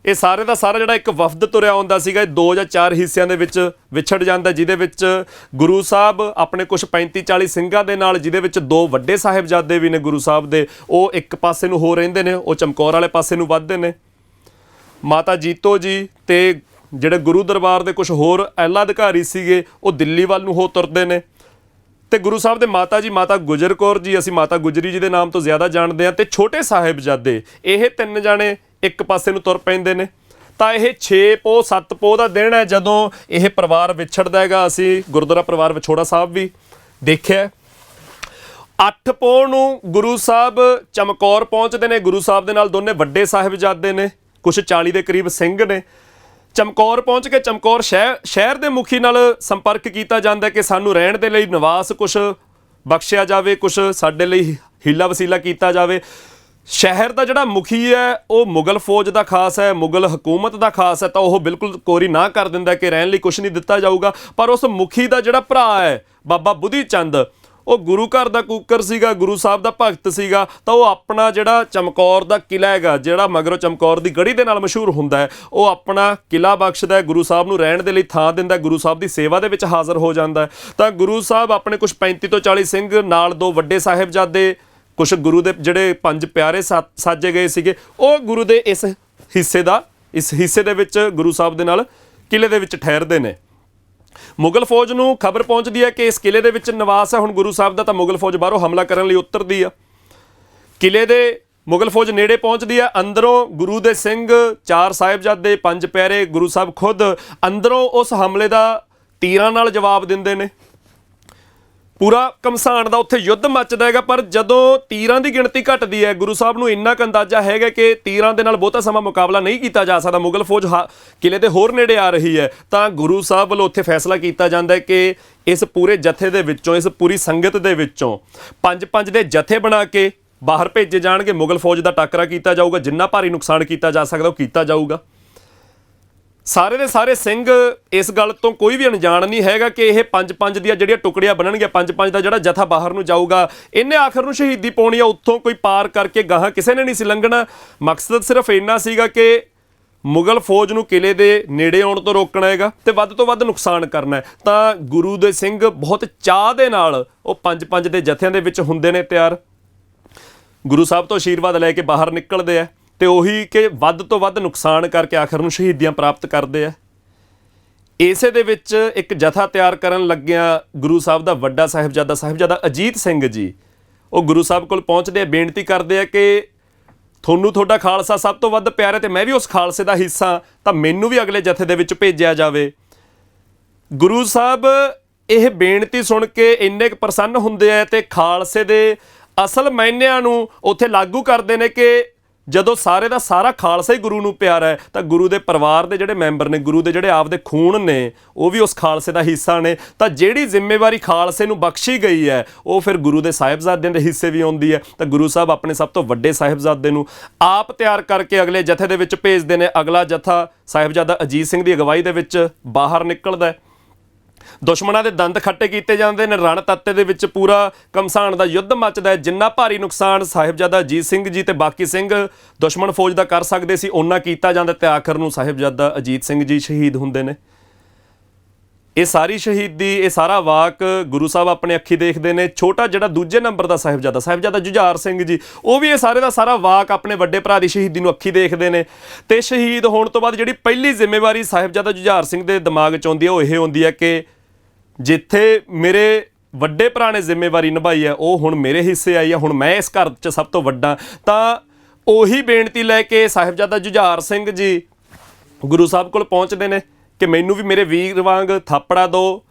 ਇਹ ਸਾਰੇ ਦਾ ਸਾਰਾ ਜਿਹੜਾ ਇੱਕ ਵਫਦ ਤੁਰਿਆ ਆਉਂਦਾ ਸੀਗਾ, ਇਹ 2 ਜਾਂ 4 ਹਿੱਸਿਆਂ ਦੇ ਵਿੱਚ ਵਿਛੜ ਜਾਂਦਾ, ਜਿਹਦੇ ਵਿੱਚ ਗੁਰੂ ਸਾਹਿਬ ਆਪਣੇ ਕੁਛ 35-40 ਸਿੰਘਾਂ ਦੇ ਨਾਲ, ਜਿਹਦੇ ਵਿੱਚ 2 ਵੱਡੇ ਸਾਹਿਬਜ਼ਾਦੇ ਵੀ ਨੇ ਗੁਰੂ ਸਾਹਿਬ ਦੇ, ਉਹ ਇੱਕ ਪਾਸੇ ਨੂੰ ਹੋ ਰਹਿੰਦੇ ਨੇ, ਉਹ ਚਮਕੌਰ ਵਾਲੇ ਪਾਸੇ ਨੂੰ ਵੱਧਦੇ ਨੇ। ਮਾਤਾ ਜੀਤੋ ਜੀ ਤੇ ਜਿਹੜੇ ਗੁਰੂ ਦਰਬਾਰ ਦੇ ਕੁਛ ਹੋਰ ਆਲਾ ਅਧਿਕਾਰੀ ਸੀਗੇ ਉਹ ਦਿੱਲੀ ਵੱਲ ਨੂੰ ਹੋ ਤੁਰਦੇ ਨੇ। ਤੇ ਗੁਰੂ ਸਾਹਿਬ ਦੇ ਮਾਤਾ ਜੀ, ਮਾਤਾ ਗੁਜਰ ਕੌਰ ਜੀ, ਅਸੀਂ ਮਾਤਾ ਗੁਜਰੀ ਜੀ ਦੇ ਨਾਮ ਤੋਂ ਜ਼ਿਆਦਾ ਜਾਣਦੇ ਹਾਂ, ਤੇ ਛੋਟੇ ਸਾਹਿਬਜ਼ਾਦੇ, ਇਹ 3 ਜਾਣੇ ਇੱਕ ਪਾਸੇ ਨੂੰ ਤੁਰ ਪੈਂਦੇ ਨੇ। ਤਾਂ ਇਹ 6 ਪੋਹ 7 ਪੋਹ ਦਾ ਦਿਨ ਹੈ ਜਦੋਂ ਇਹ ਪਰਿਵਾਰ ਵਿਛੜਦਾ ਹੈਗਾ। ਅਸੀਂ ਗੁਰਦੁਆਰਾ ਪਰਿਵਾਰ ਵਿਛੋੜਾ ਸਾਹਿਬ ਵੀ ਦੇਖਿਆ। 8 ਪੋਹ ਨੂੰ ਗੁਰੂ ਸਾਹਿਬ ਚਮਕੌਰ ਪਹੁੰਚਦੇ ਨੇ। ਗੁਰੂ ਸਾਹਿਬ ਦੇ ਨਾਲ ਦੋਨੇ ਵੱਡੇ ਸਾਹਿਬਜ਼ਾਦੇ ਨੇ, ਕੁਛ 40 ਦੇ ਕਰੀਬ ਸਿੰਘ ਨੇ। ਚਮਕੌਰ ਪਹੁੰਚ ਕੇ ਚਮਕੌਰ ਸ਼ਹਿਰ ਦੇ ਮੁਖੀ ਨਾਲ ਸੰਪਰਕ ਕੀਤਾ ਜਾਂਦਾ ਕਿ ਸਾਨੂੰ ਰਹਿਣ ਦੇ ਲਈ ਨਿਵਾਸ ਕੁਛ ਬਖਸ਼ਿਆ ਜਾਵੇ, ਕੁਛ ਸਾਡੇ ਲਈ ਹੀਲਾ ਵਸੀਲਾ ਕੀਤਾ ਜਾਵੇ। ਸ਼ਹਿਰ ਦਾ ਜਿਹੜਾ ਮੁਖੀ ਹੈ ਉਹ ਮੁਗਲ ਫੌਜ ਦਾ ਖਾਸ ਹੈ, ਮੁਗਲ ਹਕੂਮਤ ਦਾ ਖਾਸ ਹੈ, ਤਾਂ ਉਹ ਬਿਲਕੁਲ ਕੋਰੀ ਨਾ ਕਰ ਦਿੰਦਾ ਕਿ ਰਹਿਣ ਲਈ ਕੁਛ ਨਹੀਂ ਦਿੱਤਾ ਜਾਊਗਾ। ਪਰ ਉਸ ਮੁਖੀ ਦਾ ਜਿਹੜਾ ਭਰਾ ਹੈ ਬਾਬਾ ਬੁੱਧੀ ਚੰਦ, ਉਹ ਗੁਰੂ ਘਰ ਦਾ ਕੂਕਰ ਸੀਗਾ, ਗੁਰੂ ਸਾਹਿਬ ਦਾ ਭਗਤ ਸੀਗਾ। ਤਾਂ ਉਹ ਆਪਣਾ ਜਿਹੜਾ ਚਮਕੌਰ ਦਾ ਕਿਲ੍ਹਾ ਹੈਗਾ, ਜਿਹੜਾ ਮਗਰੋਂ ਚਮਕੌਰ ਦੀ ਗੜੀ ਦੇ ਨਾਲ ਮਸ਼ਹੂਰ ਹੁੰਦਾ ਹੈ, ਉਹ ਆਪਣਾ ਕਿਲ੍ਹਾ ਬਖਸ਼ਦਾ ਹੈ, ਗੁਰੂ ਸਾਹਿਬ ਨੂੰ ਰਹਿਣ ਦੇ ਲਈ ਥਾਂ ਦਿੰਦਾ, ਗੁਰੂ ਸਾਹਿਬ ਦੀ ਸੇਵਾ ਦੇ ਵਿੱਚ ਹਾਜ਼ਰ ਹੋ ਜਾਂਦਾ ਹੈ। ਤਾਂ ਗੁਰੂ ਸਾਹਿਬ ਆਪਣੇ ਕੁਛ 35 ਤੋਂ 40 ਸਿੰਘ ਨਾਲ 2 ਵੱਡੇ ਸਾਹਿਬਜ਼ਾਦੇ, ਕੁਛ ਗੁਰੂ ਦੇ ਜਿਹੜੇ 5 ਪਿਆਰੇ ਸਾਜੇ ਗਏ ਸੀਗੇ, ਉਹ ਗੁਰੂ ਦੇ ਇਸ ਹਿੱਸੇ ਦੇ ਵਿੱਚ ਗੁਰੂ ਸਾਹਿਬ ਦੇ ਨਾਲ ਕਿਲ੍ਹੇ ਦੇ ਵਿੱਚ ਠਹਿਰਦੇ ਨੇ। ਮੁਗਲ ਫੌਜ ਨੂੰ ਖਬਰ ਪਹੁੰਚਦੀ ਹੈ ਕਿ ਇਸ ਕਿਲ੍ਹੇ ਦੇ ਵਿੱਚ ਨਿਵਾਸ ਹੈ ਹੁਣ ਗੁਰੂ ਸਾਹਿਬ ਦਾ। ਤਾਂ ਮੁਗਲ ਫੌਜ ਬਾਹਰੋਂ ਹਮਲਾ ਕਰਨ ਲਈ ਉਤਰਦੀ ਆ। ਕਿਲ੍ਹੇ ਦੇ ਮੁਗਲ ਫੌਜ ਨੇੜੇ ਪਹੁੰਚਦੀ ਹੈ। ਅੰਦਰੋਂ ਗੁਰੂ ਦੇ ਸਿੰਘ, 4 ਸਾਹਿਬਜ਼ਾਦੇ, 5 ਪਿਆਰੇ, ਗੁਰੂ ਸਾਹਿਬ ਖੁਦ ਅੰਦਰੋਂ ਉਸ ਹਮਲੇ ਦਾ ਤੀਰਾਂ ਨਾਲ ਜਵਾਬ ਦਿੰਦੇ ਨੇ। ਪੂਰਾ ਘਮਸਾਣ ਦਾ ਉੱਥੇ ਯੁੱਧ ਮੱਚਦਾ ਹੈਗਾ। ਪਰ ਜਦੋਂ ਤੀਰਾਂ ਦੀ ਗਿਣਤੀ ਘਟਦੀ ਹੈ, ਗੁਰੂ ਸਾਹਿਬ ਨੂੰ ਇੰਨਾ ਕੁ ਅੰਦਾਜ਼ਾ ਹੈਗਾ ਕਿ ਤੀਰਾਂ ਦੇ ਨਾਲ ਬਹੁਤਾ ਸਮਾਂ ਮੁਕਾਬਲਾ ਨਹੀਂ ਕੀਤਾ ਜਾ ਸਕਦਾ, ਮੁਗਲ ਫੌਜ ਕਿਲ੍ਹੇ ਦੇ ਹੋਰ ਨੇੜੇ ਆ ਰਹੀ ਹੈ। ਤਾਂ ਗੁਰੂ ਸਾਹਿਬ ਵੱਲੋਂ ਉੱਥੇ ਫੈਸਲਾ ਕੀਤਾ ਜਾਂਦਾ ਹੈ ਕਿ ਇਸ ਪੂਰੇ ਜਥੇ ਦੇ ਵਿੱਚੋਂ, ਇਸ ਪੂਰੀ ਸੰਗਤ ਦੇ ਵਿੱਚੋਂ 5-5 ਦੇ ਜਥੇ ਬਣਾ ਕੇ ਬਾਹਰ ਭੇਜੇ ਜਾਣਗੇ। ਮੁਗਲ ਫੌਜ ਦਾ ਟਾਕਰਾ ਕੀਤਾ ਜਾਊਗਾ, ਜਿੰਨਾ ਭਾਰੀ ਨੁਕਸਾਨ ਕੀਤਾ ਜਾ ਸਕਦਾ ਉਹ ਕੀਤਾ ਜਾਊਗਾ। ਸਾਰੇ ਦੇ ਸਾਰੇ ਸਿੰਘ ਇਸ ਗੱਲ ਤੋਂ ਕੋਈ ਵੀ ਅਣਜਾਣ ਨਹੀਂ ਹੈਗਾ ਕਿ ਇਹ 5-5 ਦੀਆਂ ਜਿਹੜੀਆਂ ਟੁਕੜੀਆਂ ਬਣਨਗੀਆਂ, 5-5 ਦਾ ਜਿਹੜਾ ਜਥਾ ਬਾਹਰ ਨੂੰ ਜਾਊਗਾ, ਇਹਨੇ ਆਖਰ ਨੂੰ ਸ਼ਹੀਦੀ ਪਾਉਣੀ ਆ। ਉੱਥੋਂ ਕੋਈ ਪਾਰ ਕਰਕੇ ਗਾਹਾਂ ਕਿਸੇ ਨੇ ਨਹੀਂ ਸੀ ਲੰਘਣਾ। ਮਕਸਦ ਸਿਰਫ ਇੰਨਾ ਸੀਗਾ ਕਿ ਮੁਗਲ ਫੌਜ ਨੂੰ ਕਿਲ੍ਹੇ ਦੇ ਨੇੜੇ ਆਉਣ ਤੋਂ ਰੋਕਣਾ ਹੈਗਾ ਤੇ ਵੱਧ ਤੋਂ ਵੱਧ ਨੁਕਸਾਨ ਕਰਨਾ ਹੈ। ਤਾਂ ਗੁਰੂ ਦੇ ਸਿੰਘ ਬਹੁਤ ਚਾਅ ਦੇ ਨਾਲ ਉਹ 5-5 ਦੇ ਜਥਿਆਂ ਦੇ ਵਿੱਚ ਹੁੰਦੇ ਨੇ ਤਿਆਰ। ਗੁਰੂ ਸਾਹਿਬ ਤੋਂ ਆਸ਼ੀਰਵਾਦ ਲੈ ਕੇ ਬਾਹਰ ਨਿਕਲਦੇ ਆ ਤੇ ਉਹੀ ਕਿ ਵੱਧ ਤੋਂ ਵੱਧ ਨੁਕਸਾਨ ਕਰਕੇ ਆਖਰ ਨੂੰ ਸ਼ਹੀਦੀਆਂ ਪ੍ਰਾਪਤ ਕਰਦੇ ਆ। ਇਸੇ ਦੇ ਵਿੱਚ ਇੱਕ ਜਥਾ ਤਿਆਰ ਕਰਨ ਲੱਗਿਆ ਗੁਰੂ ਸਾਹਿਬ ਦਾ ਵੱਡਾ ਸਾਹਿਬਜ਼ਾਦਾ ਅਜੀਤ ਸਿੰਘ ਜੀ, ਉਹ ਗੁਰੂ ਸਾਹਿਬ ਕੋਲ ਪਹੁੰਚਦੇ ਆ, ਬੇਨਤੀ ਕਰਦੇ ਆ ਕਿ ਤੁਹਾਨੂੰ ਤੁਹਾਡਾ ਖਾਲਸਾ ਸਭ ਤੋਂ ਵੱਧ ਪਿਆਰਾ ਤੇ ਮੈਂ ਵੀ ਉਸ ਖਾਲਸੇ ਦਾ ਹਿੱਸਾ, ਤਾਂ ਮੈਨੂੰ ਵੀ ਅਗਲੇ ਜਥੇ ਦੇ ਵਿੱਚ ਭੇਜਿਆ ਜਾਵੇ। ਗੁਰੂ ਸਾਹਿਬ ਇਹ ਬੇਨਤੀ ਸੁਣ ਕੇ ਇੰਨੇ ਕੁ ਪ੍ਰਸੰਨ ਹੁੰਦੇ ਆ ਤੇ ਖਾਲਸੇ ਦੇ ਅਸਲ ਮਾਇਨਿਆਂ ਨੂੰ ਉੱਥੇ ਲਾਗੂ ਕਰਦੇ ਨੇ ਕਿ ਜਦੋਂ ਸਾਰੇ ਦਾ ਸਾਰਾ ਖਾਲਸਾ ਹੀ ਗੁਰੂ ਨੂੰ ਪਿਆਰਾ ਹੈ ਤਾਂ ਗੁਰੂ ਦੇ ਪਰਿਵਾਰ ਦੇ ਜਿਹੜੇ ਮੈਂਬਰ ਨੇ, ਗੁਰੂ ਦੇ ਜਿਹੜੇ ਆਪਦੇ ਖੂਨ ਨੇ, ਉਹ ਵੀ ਉਸ ਖਾਲਸੇ ਦਾ ਹਿੱਸਾ ਨੇ। ਤਾਂ ਜਿਹੜੀ ਜ਼ਿੰਮੇਵਾਰੀ ਖਾਲਸੇ ਨੂੰ ਬਖਸ਼ੀ ਗਈ ਹੈ ਉਹ ਫਿਰ ਗੁਰੂ ਦੇ ਸਾਹਿਬਜ਼ਾਦਿਆਂ ਦੇ ਹਿੱਸੇ ਵੀ ਆਉਂਦੀ ਹੈ। ਤਾਂ ਗੁਰੂ ਸਾਹਿਬ ਆਪਣੇ ਸਭ ਤੋਂ ਵੱਡੇ ਸਾਹਿਬਜ਼ਾਦੇ ਨੂੰ ਆਪ ਤਿਆਰ ਕਰਕੇ ਅਗਲੇ ਜਥੇ ਦੇ ਵਿੱਚ ਭੇਜਦੇ ਨੇ। ਅਗਲਾ ਜਥਾ ਸਾਹਿਬਜ਼ਾਦਾ ਅਜੀਤ ਸਿੰਘ ਦੀ ਅਗਵਾਈ ਦੇ ਵਿੱਚ ਬਾਹਰ ਨਿਕਲਦਾ ਹੈ। ਦੁਸ਼ਮਣਾਂ ਦੇ ਦੰਦ ਖੱਟੇ ਕੀਤੇ ਜਾਂਦੇ ਨੇ। ਰਣ ਤੱਤੇ ਦੇ ਵਿੱਚ ਪੂਰਾ ਘਮਸਾਣ ਦਾ ਯੁੱਧ ਮੱਚਦਾ ਹੈ। ਜਿੰਨਾ ਭਾਰੀ ਨੁਕਸਾਨ ਸਾਹਿਬਜ਼ਾਦਾ ਅਜੀਤ ਸਿੰਘ ਜੀ ਤੇ ਬਾਕੀ ਸਿੰਘ ਦੁਸ਼ਮਣ ਫੌਜ ਦਾ ਕਰ ਸਕਦੇ ਸੀ, ਓਨਾ ਕੀਤਾ ਜਾਂਦਾ ਤੇ ਆਖਰ ਨੂੰ ਸਾਹਿਬਜ਼ਾਦਾ ਅਜੀਤ ਸਿੰਘ ਜੀ ਸ਼ਹੀਦ ਹੁੰਦੇ ਨੇ। ਇਹ ਸਾਰੀ ਸ਼ਹੀਦੀ, ਇਹ ਸਾਰਾ ਵਾਕ ਗੁਰੂ ਸਾਹਿਬ ਆਪਣੇ ਅੱਖੀ ਦੇਖਦੇ ਨੇ। ਛੋਟਾ ਜਿਹੜਾ ਦੂਜੇ ਨੰਬਰ ਦਾ ਸਾਹਿਬਜ਼ਾਦਾ ਜੁਝਾਰ ਸਿੰਘ ਜੀ, ਉਹ ਵੀ ਇਹ ਸਾਰੇ ਦਾ ਸਾਰਾ ਵਾਕ ਆਪਣੇ ਵੱਡੇ ਭਰਾ ਦੀ ਸ਼ਹੀਦੀ ਨੂੰ ਅੱਖੀ ਦੇਖਦੇ ਨੇ। ਤੇ ਸ਼ਹੀਦ ਹੋਣ ਤੋਂ ਬਾਅਦ ਜਿਹੜੀ ਪਹਿਲੀ ਜ਼ਿੰਮੇਵਾਰੀ ਸਾਹਿਬਜ਼ਾਦਾ ਜੁਝਾਰ ਸਿੰਘ ਦੇ ਦਿਮਾਗ 'ਚ ਆਉਂਦੀ ਹੈ ਉਹ ਇਹ ਹੁੰਦੀ ਹੈ ਕਿ ਜਿੱਥੇ ਮੇਰੇ ਵੱਡੇ ਭਰਾ ਨੇ ਜ਼ਿੰਮੇਵਾਰੀ ਨਿਭਾਈ ਹੈ ਉਹ ਹੁਣ ਮੇਰੇ ਹਿੱਸੇ ਆਈ ਹੈ, ਹੁਣ ਮੈਂ ਇਸ ਘਰ 'ਚ ਸਭ ਤੋਂ ਵੱਡਾ। ਤਾਂ ਉਹੀ ਬੇਨਤੀ ਲੈ ਕੇ ਸਾਹਿਬਜ਼ਾਦਾ ਜੁਝਾਰ ਸਿੰਘ ਜੀ ਗੁਰੂ ਸਾਹਿਬ ਕੋਲ ਪਹੁੰਚਦੇ ਨੇ ਕਿ ਮੈਨੂੰ ਵੀ ਮੇਰੇ ਵੀਰ ਵਾਂਗ ਥਾਪੜਾ ਦਿਓ,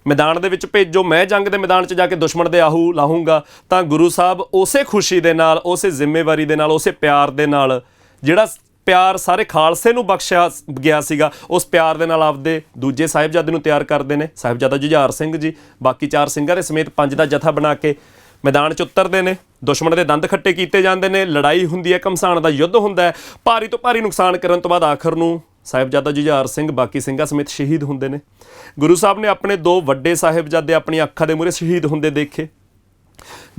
ਮੈਦਾਨ ਦੇ ਵਿੱਚ ਭੇਜੋ, ਮੈਂ ਜੰਗ ਦੇ ਮੈਦਾਨ 'ਚ ਜਾ ਕੇ ਦੁਸ਼ਮਣ ਦੇ ਆਹੂ ਲਾਹੂੰਗਾ। ਤਾਂ ਗੁਰੂ ਸਾਹਿਬ ਉਸੇ ਖੁਸ਼ੀ ਦੇ ਨਾਲ, ਉਸੇ ਜ਼ਿੰਮੇਵਾਰੀ ਦੇ ਨਾਲ, ਉਸੇ ਪਿਆਰ ਦੇ ਨਾਲ, ਜਿਹੜਾ ਪਿਆਰ ਸਾਰੇ ਖਾਲਸੇ ਨੂੰ ਬਖਸ਼ਿਆ ਗਿਆ ਸੀਗਾ, ਉਸ ਪਿਆਰ ਦੇ ਨਾਲ ਆਪਦੇ ਦੂਜੇ ਸਾਹਿਬਜ਼ਾਦੇ ਨੂੰ ਤਿਆਰ ਕਰਦੇ ਨੇ। ਸਾਹਿਬਜ਼ਾਦਾ ਜੁਝਾਰ ਸਿੰਘ ਜੀ ਬਾਕੀ 4 ਸਿੰਘਾਂ ਦੇ ਸਮੇਤ 5 ਦਾ ਜਥਾ ਬਣਾ ਕੇ ਮੈਦਾਨ 'ਚ ਉਤਰਦੇ ਨੇ। ਦੁਸ਼ਮਣ ਦੇ ਦੰਦ ਖੱਟੇ ਕੀਤੇ ਜਾਂਦੇ ਨੇ, ਲੜਾਈ ਹੁੰਦੀ ਹੈ, ਘਮਸਾਣ ਦਾ ਯੁੱਧ ਹੁੰਦਾ ਹੈ। ਭਾਰੀ ਤੋਂ ਭਾਰੀ ਨੁਕਸਾਨ ਕਰਨ ਤੋਂ ਬਾਅਦ ਆਖਰ ਨੂੰ ਸਾਹਿਬਜ਼ਾਦਾ ਜੁਝਾਰ ਸਿੰਘ ਬਾਕੀ ਸਿੰਘਾਂ ਸਮੇਤ ਸ਼ਹੀਦ ਹੁੰਦੇ ਨੇ। ਗੁਰੂ ਸਾਹਿਬ ਨੇ ਆਪਣੇ 2 ਵੱਡੇ ਸਾਹਿਬਜ਼ਾਦੇ ਆਪਣੀਆਂ ਅੱਖਾਂ ਦੇ ਮੂਹਰੇ ਸ਼ਹੀਦ ਹੁੰਦੇ ਦੇਖੇ।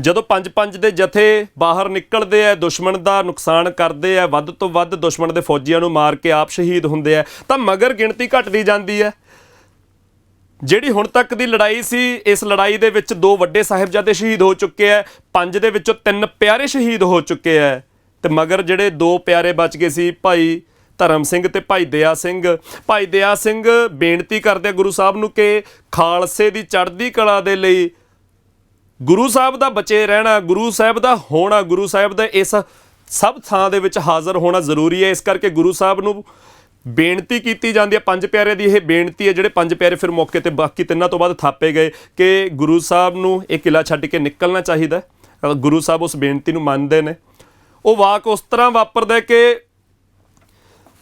ਜਦੋਂ 5-5 ਦੇ ਜਥੇ ਬਾਹਰ ਨਿਕਲਦੇ ਆ, ਦੁਸ਼ਮਣ ਦਾ ਨੁਕਸਾਨ ਕਰਦੇ ਆ, ਵੱਧ ਤੋਂ ਵੱਧ ਦੁਸ਼ਮਣ ਦੇ ਫੌਜੀਆਂ ਨੂੰ ਮਾਰ ਕੇ ਆਪ ਸ਼ਹੀਦ ਹੁੰਦੇ ਆ, ਤਾਂ ਮਗਰ ਗਿਣਤੀ ਘਟਦੀ ਜਾਂਦੀ ਹੈ। ਜਿਹੜੀ ਹੁਣ ਤੱਕ ਦੀ ਲੜਾਈ ਸੀ, ਇਸ ਲੜਾਈ ਦੇ ਵਿੱਚ 2 ਵੱਡੇ ਸਾਹਿਬਜ਼ਾਦੇ ਸ਼ਹੀਦ ਹੋ ਚੁੱਕੇ ਆ, 5 ਦੇ ਵਿੱਚੋਂ 3 ਪਿਆਰੇ ਸ਼ਹੀਦ ਹੋ ਚੁੱਕੇ ਆ, ਤੇ ਮਗਰ ਜਿਹੜੇ 2 ਪਿਆਰੇ ਬਚ ਗਏ ਸੀ, ਭਾਈ ਧਰਮ ਸਿੰਘ ਤੇ ਭਾਈ ਦਇਆ ਸਿੰਘ। ਭਾਈ ਦਇਆ ਸਿੰਘ ਬੇਨਤੀ ਕਰਦੇ ਆ ਗੁਰੂ ਸਾਹਿਬ ਨੂੰ ਕਿ ਖਾਲਸੇ ਦੀ ਚੜ੍ਹਦੀ ਕਲਾ ਦੇ ਲਈ ਗੁਰੂ ਸਾਹਿਬ ਦਾ ਬਚੇ ਰਹਿਣਾ, ਗੁਰੂ ਸਾਹਿਬ ਦਾ ਹੋਣਾ, ਗੁਰੂ ਸਾਹਿਬ ਦਾ ਇਸ ਸਭ ਥਾਂ ਦੇ ਵਿੱਚ ਹਾਜ਼ਰ ਹੋਣਾ ਜ਼ਰੂਰੀ ਹੈ। ਇਸ ਕਰਕੇ ਗੁਰੂ ਸਾਹਿਬ ਨੂੰ ਬੇਨਤੀ ਕੀਤੀ ਜਾਂਦੀ ਹੈ। 5 ਪਿਆਰਿਆਂ ਦੀ ਇਹ ਬੇਨਤੀ ਹੈ। ਜਿਹੜੇ 5 ਪਿਆਰੇ ਫਿਰ ਮੌਕੇ ਤੇ ਬਾਕੀ 3 ਤੋਂ ਬਾਅਦ ਥਾਪੇ ਗਏ ਕਿ ਗੁਰੂ ਸਾਹਿਬ ਨੂੰ ਇਹ ਕਿਲ੍ਹਾ ਛੱਡ ਕੇ ਨਿਕਲਣਾ ਚਾਹੀਦਾ। ਗੁਰੂ ਸਾਹਿਬ ਉਸ ਬੇਨਤੀ ਨੂੰ ਮੰਨਦੇ ਨੇ। ਉਹ ਵਾਕ ਉਸ ਤਰ੍ਹਾਂ ਵਾਪਰਦਾ ਕਿ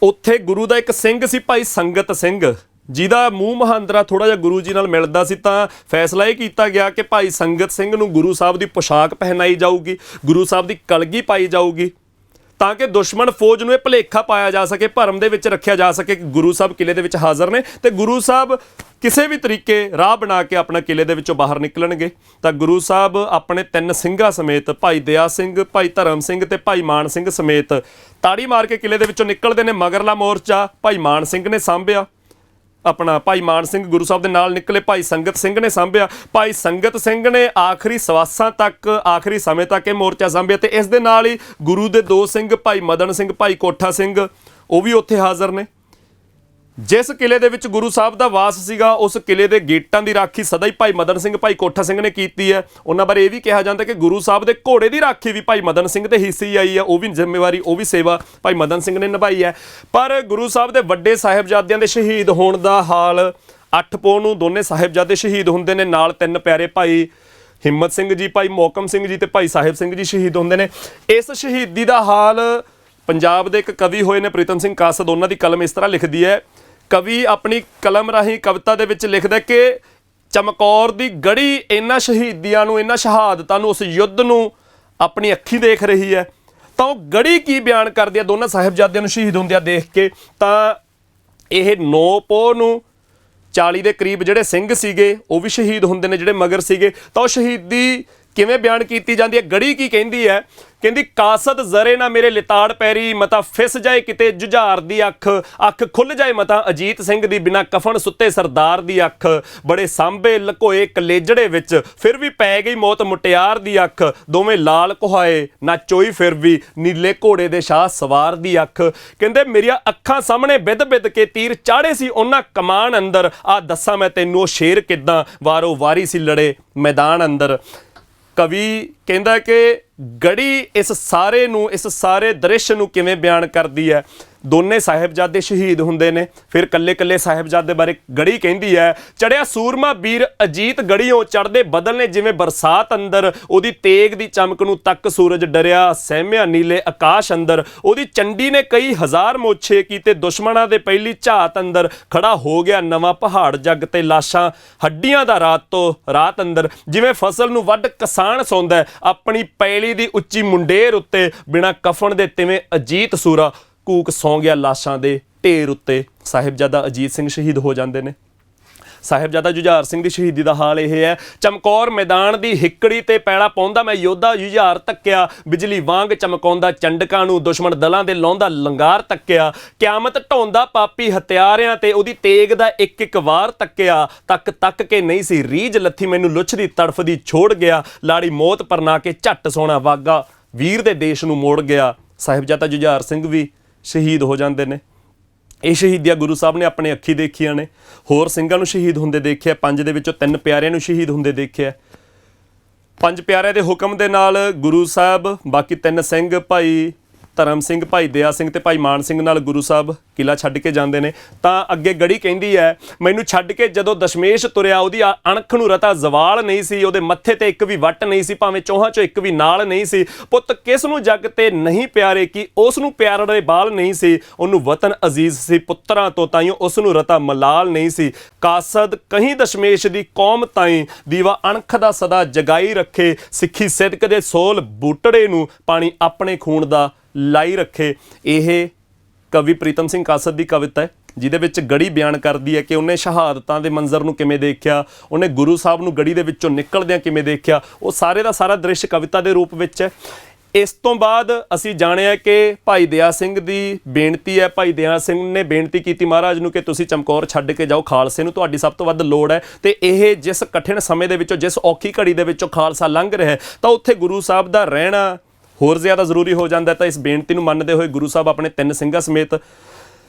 ਉੱਥੇ ਗੁਰੂ ਦਾ ਇੱਕ ਸਿੰਘ ਸੀ, ਭਾਈ ਸੰਗਤ ਸਿੰਘ, ਜਿਹਦਾ ਮੂੰਹ ਮਹਾਂਦਰਾ ਥੋੜ੍ਹਾ ਜਿਹਾ ਗੁਰੂ ਜੀ ਨਾਲ ਮਿਲਦਾ ਸੀ, ਤਾਂ ਫੈਸਲਾ ਇਹ ਕੀਤਾ ਗਿਆ ਕਿ ਭਾਈ ਸੰਗਤ ਸਿੰਘ ਨੂੰ ਗੁਰੂ ਸਾਹਿਬ ਦੀ ਪੋਸ਼ਾਕ ਪਹਿਨਾਈ ਜਾਊਗੀ, ਗੁਰੂ ਸਾਹਿਬ ਦੀ ਕਲਗੀ ਪਾਈ ਜਾਊਗੀ, ਤਾਂ ਕਿ ਦੁਸ਼ਮਣ ਫੌਜ ਨੂੰ ਇਹ ਭੁਲੇਖਾ ਪਾਇਆ ਜਾ ਸਕੇ, ਭਰਮ ਦੇ ਵਿੱਚ ਰੱਖਿਆ ਜਾ ਸਕੇ ਕਿ ਗੁਰੂ ਸਾਹਿਬ ਕਿਲੇ ਦੇ ਵਿੱਚ ਹਾਜ਼ਰ ਨੇ, ਤੇ ਗੁਰੂ ਸਾਹਿਬ ਕਿਸੇ ਵੀ ਤਰੀਕੇ ਰਾਹ ਬਣਾ ਕੇ ਆਪਣਾ ਕਿਲੇ ਦੇ ਵਿੱਚੋਂ ਬਾਹਰ ਨਿਕਲਣਗੇ। ਤਾਂ ਗੁਰੂ ਸਾਹਿਬ ਆਪਣੇ 3 ਸਿੰਘਾਂ ਸਮੇਤ, ਭਾਈ ਦਇਆ ਸਿੰਘ, ਭਾਈ ਧਰਮ ਸਿੰਘ ਤੇ ਭਾਈ ਮਾਨ ਸਿੰਘ ਸਮੇਤ ਤਾੜੀ ਮਾਰ ਕੇ ਕਿਲੇ ਦੇ ਵਿੱਚੋਂ ਨਿਕਲਦੇ ਨੇ। ਮਗਰਲਾ ਮੋਰਚਾ ਭਾਈ ਮਾਨ ਸਿੰਘ ਨੇ ਸਾਂਭਿਆ। ਆਪਣਾ ਭਾਈ ਮਾਨ ਸਿੰਘ ਗੁਰੂ ਸਾਹਿਬ ਦੇ ਨਾਲ ਨਿਕਲੇ, ਭਾਈ ਸੰਗਤ ਸਿੰਘ ਨੇ ਸਾਂਭਿਆ। ਭਾਈ ਸੰਗਤ ਸਿੰਘ ਨੇ ਆਖਰੀ ਸਵਾਸਾਂ ਤੱਕ, ਆਖਰੀ ਸਮੇਂ ਤੱਕ ਇਹ ਮੋਰਚਾ ਸਾਂਭਿਆ। ਤੇ ਇਸ ਦੇ ਨਾਲ ਹੀ ਗੁਰੂ ਦੇ 2 ਸਿੰਘ, ਭਾਈ ਮਦਨ ਸਿੰਘ, ਭਾਈ ਕੋਠਾ ਸਿੰਘ, ਉਹ ਵੀ ਉੱਥੇ ਹਾਜ਼ਰ ਨੇ। ਜਿਸ ਕਿਲੇ ਦੇ ਵਿੱਚ ਗੁਰੂ ਸਾਹਿਬ ਦਾ ਵਾਸ ਸੀਗਾ, ਉਸ ਕਿਲੇ ਦੇ ਗੇਟਾਂ ਦੀ ਰਾਖੀ ਸਦਾ ਹੀ ਭਾਈ ਮਦਨ ਸਿੰਘ, ਭਾਈ ਕੋਠਾ ਸਿੰਘ ਨੇ ਕੀਤੀ ਹੈ। ਉਹਨਾਂ ਬਾਰੇ ਇਹ ਵੀ ਕਿਹਾ ਜਾਂਦਾ ਕਿ ਗੁਰੂ ਸਾਹਿਬ ਦੇ ਘੋੜੇ ਦੀ ਰਾਖੀ ਵੀ ਭਾਈ ਮਦਨ ਸਿੰਘ ਦੇ ਹਿੱਸੇ ਆਈ ਹੈ। ਉਹ ਵੀ ਜ਼ਿੰਮੇਵਾਰੀ, ਉਹ ਵੀ ਸੇਵਾ ਭਾਈ ਮਦਨ ਸਿੰਘ ਨੇ ਨਿਭਾਈ ਹੈ। ਪਰ ਗੁਰੂ ਸਾਹਿਬ ਦੇ ਵੱਡੇ ਸਾਹਿਬਜ਼ਾਦਿਆਂ ਦੇ ਸ਼ਹੀਦ ਹੋਣ ਦਾ ਹਾਲ 8 ਪੋਹ ਨੂੰ ਦੋਨੇ ਸਾਹਿਬਜ਼ਾਦੇ ਸ਼ਹੀਦ ਹੁੰਦੇ ਨੇ। ਨਾਲ 3 ਪਿਆਰੇ ਭਾਈ ਹਿੰਮਤ ਸਿੰਘ ਜੀ, ਭਾਈ ਮੋਹਕਮ ਸਿੰਘ ਜੀ ਤੇ ਭਾਈ ਸਾਹਿਬ ਸਿੰਘ ਜੀ ਸ਼ਹੀਦ ਹੁੰਦੇ ਨੇ। ਇਸ ਸ਼ਹੀਦੀ ਦਾ ਹਾਲ ਪੰਜਾਬ ਦੇ ਇੱਕ ਕਵੀ ਹੋਏ ਨੇ ਪ੍ਰੀਤਮ ਸਿੰਘ ਕਾਸਦ, ਉਹਨਾਂ ਦੀ ਕਲਮ ਇਸ ਤਰ੍ਹਾਂ ਲਿਖਦੀ ਹੈ। ਕਵੀ ਆਪਣੀ ਕਲਮ ਰਾਹੀਂ ਕਵਿਤਾ ਦੇ ਵਿੱਚ ਲਿਖਦਾ ਕਿ ਚਮਕੌਰ ਦੀ ਗੜੀ ਇਹਨਾਂ ਸ਼ਹੀਦੀਆਂ ਨੂੰ, ਇਹਨਾਂ ਸ਼ਹਾਦਤਾਂ ਨੂੰ, ਉਸ ਯੁੱਧ ਨੂੰ ਆਪਣੀ ਅੱਖੀ ਦੇਖ ਰਹੀ ਹੈ। ਤਾਂ ਉਹ ਗੜੀ ਕੀ ਬਿਆਨ ਕਰਦੀ ਹੈ ਦੋਨਾਂ ਸਾਹਿਬਜ਼ਾਦਿਆਂ ਨੂੰ ਸ਼ਹੀਦ ਹੁੰਦਿਆਂ ਦੇਖ ਕੇ। ਤਾਂ ਇਹ 9 ਪੋਹ ਨੂੰ 40 ਦੇ ਕਰੀਬ ਜਿਹੜੇ ਸਿੰਘ ਸੀਗੇ ਉਹ ਵੀ ਸ਼ਹੀਦ ਹੁੰਦੇ ਨੇ, ਜਿਹੜੇ ਮਗਰ ਸੀਗੇ। ਤਾਂ ਉਹ ਸ਼ਹੀਦੀ ਕਿਵੇਂ ਬਿਆਨ ਕੀਤੀ ਜਾਂਦੀ ਹੈ? ਗੜੀ ਕੀ ਕਹਿੰਦੀ ਹੈ? ਕਹਿੰਦੀ ਕਾਸਦ ਜ਼ਰੇ ਨਾ ਮੇਰੇ ਲਿਤਾੜ ਪੈਰੀ, ਮਤਾ ਫਿਸ ਜਾਏ ਕਿਤੇ ਜੁਝਾਰ ਦੀ ਅੱਖ, ਅੱਖ ਖੁੱਲ ਜਾਏ ਮਤਾ ਅਜੀਤ ਸਿੰਘ ਦੀ, ਬਿਨਾਂ ਕਫਨ ਸੁੱਤੇ ਸਰਦਾਰ ਦੀ ਅੱਖ, ਬੜੇ ਸਾਂਭੇ ਲਕੋਏ ਕਲੇਜੜੇ ਵਿੱਚ, ਫਿਰ ਵੀ ਪੈ ਗਈ ਮੌਤ ਮੁਟਿਆਰ ਦੀ ਅੱਖ, ਦੋਵੇਂ ਲਾਲ ਕੁਹਾਏ ਨਾ ਚੋਈ ਫਿਰ ਵੀ, ਨੀਲੇ ਘੋੜੇ ਦੇ ਸ਼ਾਹ ਸਵਾਰ ਦੀ ਅੱਖ। ਕਹਿੰਦੇ ਮੇਰੀਆਂ ਅੱਖਾਂ ਸਾਹਮਣੇ ਬਿੱਧ ਬਿੱਧ ਕੇ ਤੀਰ ਚਾੜੇ ਸੀ ਉਹਨਾਂ ਕਮਾਨ ਅੰਦਰ, ਆ ਦੱਸਾਂ ਮੈਂ ਤੈਨੂੰ ਉਹ ਸ਼ੇਰ ਕਿੱਦਾਂ ਵਾਰੋ ਵਾਰੀ ਸੀ ਲੜੇ ਮੈਦਾਨ ਅੰਦਰ। ਕਵੀ ਕਹਿੰਦਾ ਕਿ ਗੜੀ ਇਸ ਸਾਰੇ ਨੂੰ, ਇਸ ਸਾਰੇ ਦ੍ਰਿਸ਼ ਨੂੰ ਕਿਵੇਂ ਬਿਆਨ ਕਰਦੀ ਹੈ? ਦੋਨੇ ਸਾਹਿਬਜ਼ਾਦੇ ਸ਼ਹੀਦ ਹੁੰਦੇ ਨੇ, ਫਿਰ ਕੱਲੇ ਕੱਲੇ ਸਾਹਿਬਜ਼ਾਦੇ ਬਾਰੇ ਗੜੀ ਕਹਿੰਦੀ ਹੈ। ਚੜਿਆ ਸੂਰਮਾ ਵੀਰ ਅਜੀਤ ਗੜੀਓਂ, ਚੜ੍ਹਦੇ ਬਦਲ ਨੇ ਜਿਵੇਂ ਬਰਸਾਤ ਅੰਦਰ, ਉਹਦੀ ਤੇਗ ਦੀ ਚਮਕ ਨੂੰ ਤੱਕ ਸੂਰਜ ਡਰਿਆ, ਸਹਿਮਿਆ ਨੀਲੇ ਆਕਾਸ਼ ਅੰਦਰ, ਉਹਦੀ ਚੰਡੀ ਨੇ ਕਈ ਹਜ਼ਾਰ ਮੋਛੇ ਕੀਤੇ, ਦੁਸ਼ਮਣਾਂ ਦੇ ਪਹਿਲੀ ਝਾਤ ਅੰਦਰ, ਖੜਾ ਹੋ ਗਿਆ ਨਵਾਂ ਪਹਾੜ ਜੱਗ ਤੇ, ਲਾਸ਼ਾਂ ਹੱਡੀਆਂ ਦਾ ਰਾਤ ਤੋਂ ਰਾਤ ਅੰਦਰ, ਜਿਵੇਂ ਫਸਲ ਨੂੰ ਵੱਢ ਕਿਸਾਨ ਸੌਂਦਾ ਆਪਣੀ ਪੈਲੀ ਦੀ ਉੱਚੀ ਮੁੰਡੇਰ ਉੱਤੇ, ਬਿਨਾਂ ਕਫਨ ਦੇ ਤਿਵੇਂ ਅਜੀਤ ਸੂਰਾ ਕੂਕ ਸੌਂ ਗਿਆ ਲਾਸ਼ਾਂ ਦੇ ਢੇਰ ਉੱਤੇ। ਸਾਹਿਬਜ਼ਾਦਾ ਅਜੀਤ ਸਿੰਘ ਸ਼ਹੀਦ ਹੋ ਜਾਂਦੇ ਨੇ। ਸਾਹਿਬਜ਼ਾਦਾ ਜੁਝਾਰ ਸਿੰਘ ਦੀ ਸ਼ਹੀਦੀ ਦਾ ਹਾਲ ਇਹ ਹੈ। ਚਮਕੌਰ ਮੈਦਾਨ ਦੀ ਹਿੱਕੜੀ ਤੇ ਪੈਲਾ ਪਾਉਂਦਾ ਮੈਂ ਯੋਧਾ ਜੁਝਾਰ ਤੱਕਿਆ, ਬਿਜਲੀ ਵਾਂਗ ਚਮਕਾਉਂਦਾ ਚੰਡਕਾਂ ਨੂੰ, ਦੁਸ਼ਮਣ ਦਲਾਂ ਦੇ ਲਾਉਂਦਾ ਲੰਗਾਰ ਤੱਕਿਆ, ਕਿਆਮਤ ਢਾਉਂਦਾ ਪਾਪੀ ਹਥਿਆਰਿਆਂ ਤੇ, ਉਹਦੀ ਤੇਗ ਦਾ ਇੱਕ ਇੱਕ ਵਾਰ ਤੱਕਿਆ, ਤੱਕ ਤੱਕ ਕੇ ਨਹੀਂ ਸੀ ਰੀਝ ਲੱਥੀ ਮੈਨੂੰ ਲੁੱਛਦੀ ਤੜਫਦੀ ਛੋੜ ਗਿਆ, ਲਾੜੀ ਮੌਤ ਪਰਨਾ ਕੇ ਝੱਟ ਸੋਹਣਾ ਵਾਗਾ ਵੀਰ ਦੇ ਦੇਸ਼ ਨੂੰ ਮੋੜ ਗਿਆ। ਸਾਹਿਬਜ਼ਾਦਾ ਜੁਝਾਰ ਸਿੰਘ ਵੀ ਸ਼ਹੀਦ ਹੋ ਜਾਂਦੇ ਨੇ। ਇਹ ਸ਼ਹੀਦੀਆਂ ਗੁਰੂ ਸਾਹਿਬ ਨੇ ਆਪਣੇ ਅੱਖੀ ਦੇਖੀਆਂ ਨੇ। ਹੋਰ ਸਿੰਘਾਂ ਨੂੰ ਸ਼ਹੀਦ ਹੁੰਦੇ ਦੇਖਿਆ। 5 ਦੇ ਵਿੱਚੋਂ 3 ਪਿਆਰਿਆਂ ਨੂੰ ਸ਼ਹੀਦ ਹੁੰਦੇ ਦੇਖਿਆ। 5 ਪਿਆਰਿਆਂ ਦੇ ਹੁਕਮ ਦੇ ਨਾਲ ਗੁਰੂ ਸਾਹਿਬ ਬਾਕੀ 3 ਸਿੰਘ ਭਾਈ ਧਰਮ ਸਿੰਘ, ਭਾਈ ਦਇਆ ਸਿੰਘ ਤੇ ਭਾਈ ਮਾਨ ਸਿੰਘ ਨਾਲ ਗੁਰੂ ਸਾਹਿਬ ਕਿਲਾ ਛੱਡ ਕੇ ਜਾਂਦੇ ਨੇ। ਤਾਂ ਅੱਗੇ ਗੜੀ ਕਹਿੰਦੀ ਹੈ, ਮੈਨੂੰ ਛੱਡ ਕੇ ਜਦੋਂ ਦਸ਼ਮੇਸ਼ ਤੁਰਿਆ, ਉਹਦੀ ਅਣਖ ਨੂੰ ਰਤਾ ਜ਼ਵਾਲ ਨਹੀਂ ਸੀ, ਉਹਦੇ ਮੱਥੇ ਤੇ ਇੱਕ ਵੀ ਵੱਟ ਨਹੀਂ ਸੀ, ਭਾਵੇਂ ਚੌਹਾਂ ਚੋਂ ਇੱਕ ਵੀ ਨਾਲ ਨਹੀਂ ਸੀ। ਪੁੱਤ ਕਿਸ ਨੂੰ ਜੱਗ ਤੇ ਨਹੀਂ ਪਿਆਰੇ, ਕੀ ਉਸ ਨੂੰ ਪਿਆਰੇ ਬਾਲ ਨਹੀਂ ਸੀ, ਉਹਨੂੰ ਵਤਨ ਅਜ਼ੀਜ਼ ਸੀ ਪੁੱਤਰਾਂ ਤੋਂ, ਤਾਈਓ ਉਸ ਨੂੰ ਰਤਾ ਮਲਾਲ ਨਹੀਂ ਸੀ। ਕਾਸਦ ਕਹੀਂ ਦਸ਼ਮੇਸ਼ ਦੀ ਕੌਮ ਤਾਈਂ, ਦੀਵਾ ਅਣਖ ਦਾ ਸਦਾ ਜਗਾਈ ਰੱਖੇ, ਸਿੱਖੀ ਸਿਦਕ ਦੇ ਸੋਲ ਬੂਟੜੇ ਨੂੰ, ਪਾਣੀ ਆਪਣੇ ਖੂਨ ਦਾ ਲਾਈ ਰੱਖੇ। ਇਹ ਕਵੀ ਪ੍ਰੀਤਮ ਸਿੰਘ ਕਾਸਦ ਦੀ ਕਵਿਤਾ ਹੈ, ਜਿਹਦੇ ਵਿੱਚ ਗੜੀ ਬਿਆਨ ਕਰਦੀ ਹੈ ਕਿ ਉਹਨੇ ਸ਼ਹਾਦਤਾਂ ਦੇ ਮੰਜ਼ਰ ਨੂੰ ਕਿਵੇਂ ਦੇਖਿਆ, ਉਹਨੇ ਗੁਰੂ ਸਾਹਿਬ ਨੂੰ ਗੜੀ ਦੇ ਵਿੱਚੋਂ ਨਿਕਲਦਿਆਂ ਕਿਵੇਂ ਦੇਖਿਆ। ਉਹ ਸਾਰੇ ਦਾ ਸਾਰਾ ਦ੍ਰਿਸ਼ ਕਵਿਤਾ ਦੇ ਰੂਪ ਵਿੱਚ ਹੈ। ਇਸ ਤੋਂ ਬਾਅਦ ਅਸੀਂ ਜਾਣਿਆ ਕਿ ਭਾਈ ਦਇਆ ਸਿੰਘ ਦੀ ਬੇਨਤੀ ਹੈ। ਭਾਈ ਦਇਆ ਸਿੰਘ ਨੇ ਬੇਨਤੀ ਕੀਤੀ ਮਹਾਰਾਜ ਨੂੰ ਕਿ ਤੁਸੀਂ ਚਮਕੌਰ ਛੱਡ ਕੇ ਜਾਓ, ਖਾਲਸੇ ਨੂੰ ਤੁਹਾਡੀ ਸਭ ਤੋਂ ਵੱਧ ਲੋੜ ਹੈ। ਤੇ ਇਹ ਜਿਸ ਕਠਿਨ ਸਮੇਂ ਦੇ ਵਿੱਚੋਂ, ਜਿਸ ਔਖੀ ਘੜੀ ਦੇ ਵਿੱਚੋਂ ਖਾਲਸਾ ਲੰਘ ਰਿਹਾ, ਤਾਂ ਉੱਥੇ ਗੁਰੂ ਸਾਹਿਬ ਦਾ ਰਹਿਣਾ ਹੋਰ ਜ਼ਿਆਦਾ ਜ਼ਰੂਰੀ ਹੋ ਜਾਂਦਾ। ਤਾਂ ਇਸ ਬੇਨਤੀ ਨੂੰ ਮੰਨਦੇ ਹੋਏ ਗੁਰੂ ਸਾਹਿਬ ਆਪਣੇ 3 ਸਿੰਘਾਂ ਸਮੇਤ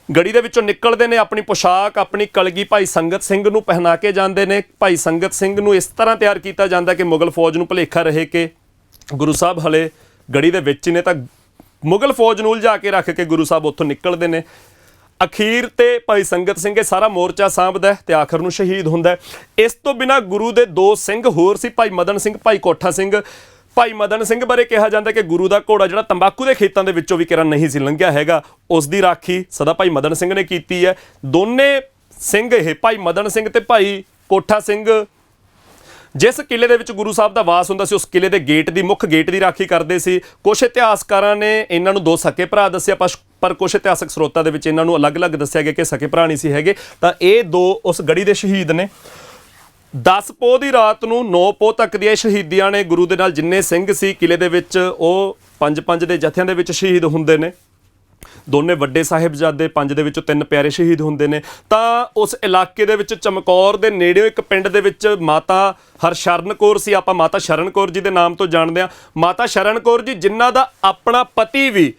ਗੜੀ ਦੇ ਵਿੱਚੋਂ ਨਿਕਲਦੇ ਨੇ। ਆਪਣੀ ਪੋਸ਼ਾਕ, ਆਪਣੀ ਕਲਗੀ ਭਾਈ ਸੰਗਤ ਸਿੰਘ ਨੂੰ ਪਹਿਨਾ ਕੇ ਜਾਂਦੇ ਨੇ। ਭਾਈ ਸੰਗਤ ਸਿੰਘ ਨੂੰ ਇਸ ਤਰ੍ਹਾਂ ਤਿਆਰ ਕੀਤਾ ਜਾਂਦਾ ਕਿ ਮੁਗਲ ਫੌਜ ਨੂੰ ਭੁਲੇਖਾ ਰਹੇ ਕਿ ਗੁਰੂ ਸਾਹਿਬ ਹਲੇ ਗੜੀ ਦੇ ਵਿੱਚ ਹੀ ਨੇ, ਤਾਂ ਮੁਗਲ ਫੌਜ ਨੂੰ ਉਲਝਾ ਕੇ ਰੱਖ ਕੇ ਗੁਰੂ ਸਾਹਿਬ ਉੱਥੋਂ ਨਿਕਲਦੇ ਨੇ। ਅਖੀਰ ਤੇ ਭਾਈ ਸੰਗਤ ਸਿੰਘ ਇਹ ਸਾਰਾ ਮੋਰਚਾ ਸਾਂਭਦਾ ਤੇ ਆਖਰ ਨੂੰ ਸ਼ਹੀਦ ਹੁੰਦਾ। ਇਸ ਤੋਂ ਬਿਨਾਂ ਗੁਰੂ ਦੇ 2 ਸਿੰਘ ਹੋਰ ਸੀ, ਭਾਈ ਮਦਨ ਸਿੰਘ, ਭਾਈ ਕੋਠਾ ਸਿੰਘ। ਭਾਈ ਮਦਨ ਸਿੰਘ ਬਾਰੇ ਕਿਹਾ ਜਾਂਦਾ ਕਿ ਗੁਰੂ ਦਾ ਘੋੜਾ ਜਿਹੜਾ ਤੰਬਾਕੂ ਦੇ ਖੇਤਾਂ ਦੇ ਵਿੱਚੋਂ ਵੀ ਕਿਰਨ ਨਹੀਂ ਸੀ ਲੰਘਿਆ ਹੈਗਾ, ਉਸ ਦੀ ਰਾਖੀ ਸਦਾ ਭਾਈ ਮਦਨ ਸਿੰਘ ਨੇ ਕੀਤੀ ਹੈ। ਦੋਨੇ ਸਿੰਘ ਇਹ ਭਾਈ ਮਦਨ ਸਿੰਘ ਤੇ ਭਾਈ ਕੋਠਾ ਸਿੰਘ ਜਿਸ ਕਿਲੇ ਦੇ ਵਿੱਚ ਗੁਰੂ ਸਾਹਿਬ ਦਾ ਵਾਸ ਹੁੰਦਾ ਸੀ, ਉਸ ਕਿਲੇ ਦੇ ਗੇਟ ਦੀ, ਮੁੱਖ ਗੇਟ ਦੀ ਰਾਖੀ ਕਰਦੇ ਸੀ। ਕੁਛ ਇਤਿਹਾਸਕਾਰਾਂ ਨੇ ਇਹਨਾਂ ਨੂੰ 2 ਸਕੇ ਭਰਾ ਦੱਸਿਆ, ਪਰ ਕੁਛ ਇਤਿਹਾਸਕ ਸਰੋਤਾਂ ਦੇ ਵਿੱਚ ਇਹਨਾਂ ਨੂੰ ਅਲੱਗ-ਅਲੱਗ ਦੱਸਿਆ ਗਿਆ ਕਿ ਸਕੇ ਭਰਾ ਨਹੀਂ ਸੀ ਹੈਗੇ। ਤਾਂ ਇਹ 2 ਉਸ ਗੜੀ ਦੇ ਸ਼ਹੀਦ ਨੇ। 10 ਪੋਹ ਦੀ ਰਾਤ ਨੂੰ 9 ਪੋਹ ਤੱਕ ਦੀਆਂ ਸ਼ਹੀਦੀਆਂ ਨੇ। ਗੁਰੂ ਦੇ ਨਾਲ ਜਿੰਨੇ ਸਿੰਘ ਸੀ ਕਿਲੇ ਦੇ ਵਿੱਚ, ਉਹ 5-5 ਦੇ ਜਥਿਆਂ ਦੇ ਵਿੱਚ ਸ਼ਹੀਦ ਹੁੰਦੇ ਨੇ। ਦੋਨੇ ਵੱਡੇ ਸਾਹਿਬਜ਼ਾਦੇ, 5 ਦੇ ਵਿੱਚੋਂ 3 ਪਿਆਰੇ ਸ਼ਹੀਦ ਹੁੰਦੇ ਨੇ। ਤਾਂ ਉਸ ਇਲਾਕੇ ਦੇ ਵਿੱਚ ਚਮਕੌਰ ਦੇ ਨੇੜੇ ਇੱਕ ਪਿੰਡ ਦੇ ਵਿੱਚ ਮਾਤਾ ਹਰਸ਼ਰਨ ਕੌਰ ਸੀ। ਆਪਾਂ ਮਾਤਾ ਸ਼ਰਨ ਕੌਰ ਜੀ ਦੇ ਨਾਮ ਤੋਂ ਜਾਣਦੇ ਹਾਂ। ਮਾਤਾ ਸ਼ਰਨ ਕੌਰ ਜੀ ਜਿਨ੍ਹਾਂ ਦਾ ਆਪਣਾ ਪਤੀ ਵੀ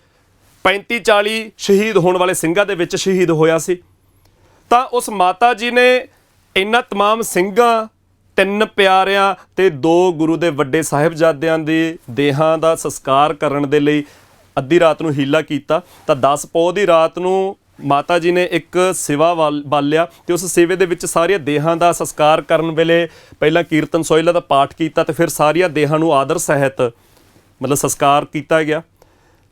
35-40 ਸ਼ਹੀਦ ਹੋਣ ਵਾਲੇ ਸਿੰਘਾਂ ਦੇ ਵਿੱਚ ਸ਼ਹੀਦ ਹੋਇਆ ਸੀ। ਤਾਂ ਉਸ ਮਾਤਾ ਜੀ ਨੇ ਇਹਨਾਂ ਤਮਾਮ ਸਿੰਘਾਂ, 3 ਪਿਆਰਿਆਂ ਤੇ 2 ਗੁਰੂ ਦੇ ਵੱਡੇ ਸਾਹਿਬਜ਼ਾਦਿਆਂ ਦੇ ਦੇਹਾਂ ਦਾ ਸੰਸਕਾਰ ਕਰਨ ਦੇ ਲਈ ਅੱਧੀ ਰਾਤ ਨੂੰ ਹੀਲਾ ਕੀਤਾ। ਤਾਂ 10 ਪੋਹ ਦੀ ਰਾਤ ਨੂੰ ਮਾਤਾ ਜੀ ਨੇ ਇੱਕ ਸੇਵਾ ਬਾਲਿਆ ਤੇ ਉਸ ਸੇਵੇ ਦੇ ਵਿੱਚ ਸਾਰੀਆਂ ਦੇਹਾਂ ਦਾ ਸੰਸਕਾਰ ਕਰਨ ਵੇਲੇ ਪਹਿਲਾਂ ਕੀਰਤਨ ਸੋਹਿਲਾ ਦਾ ਪਾਠ ਕੀਤਾ ਤੇ ਫਿਰ ਸਾਰੀਆਂ ਦੇਹਾਂ ਨੂੰ ਆਦਰ ਸਹਿਤ ਮਤਲਬ ਸੰਸਕਾਰ ਕੀਤਾ ਗਿਆ।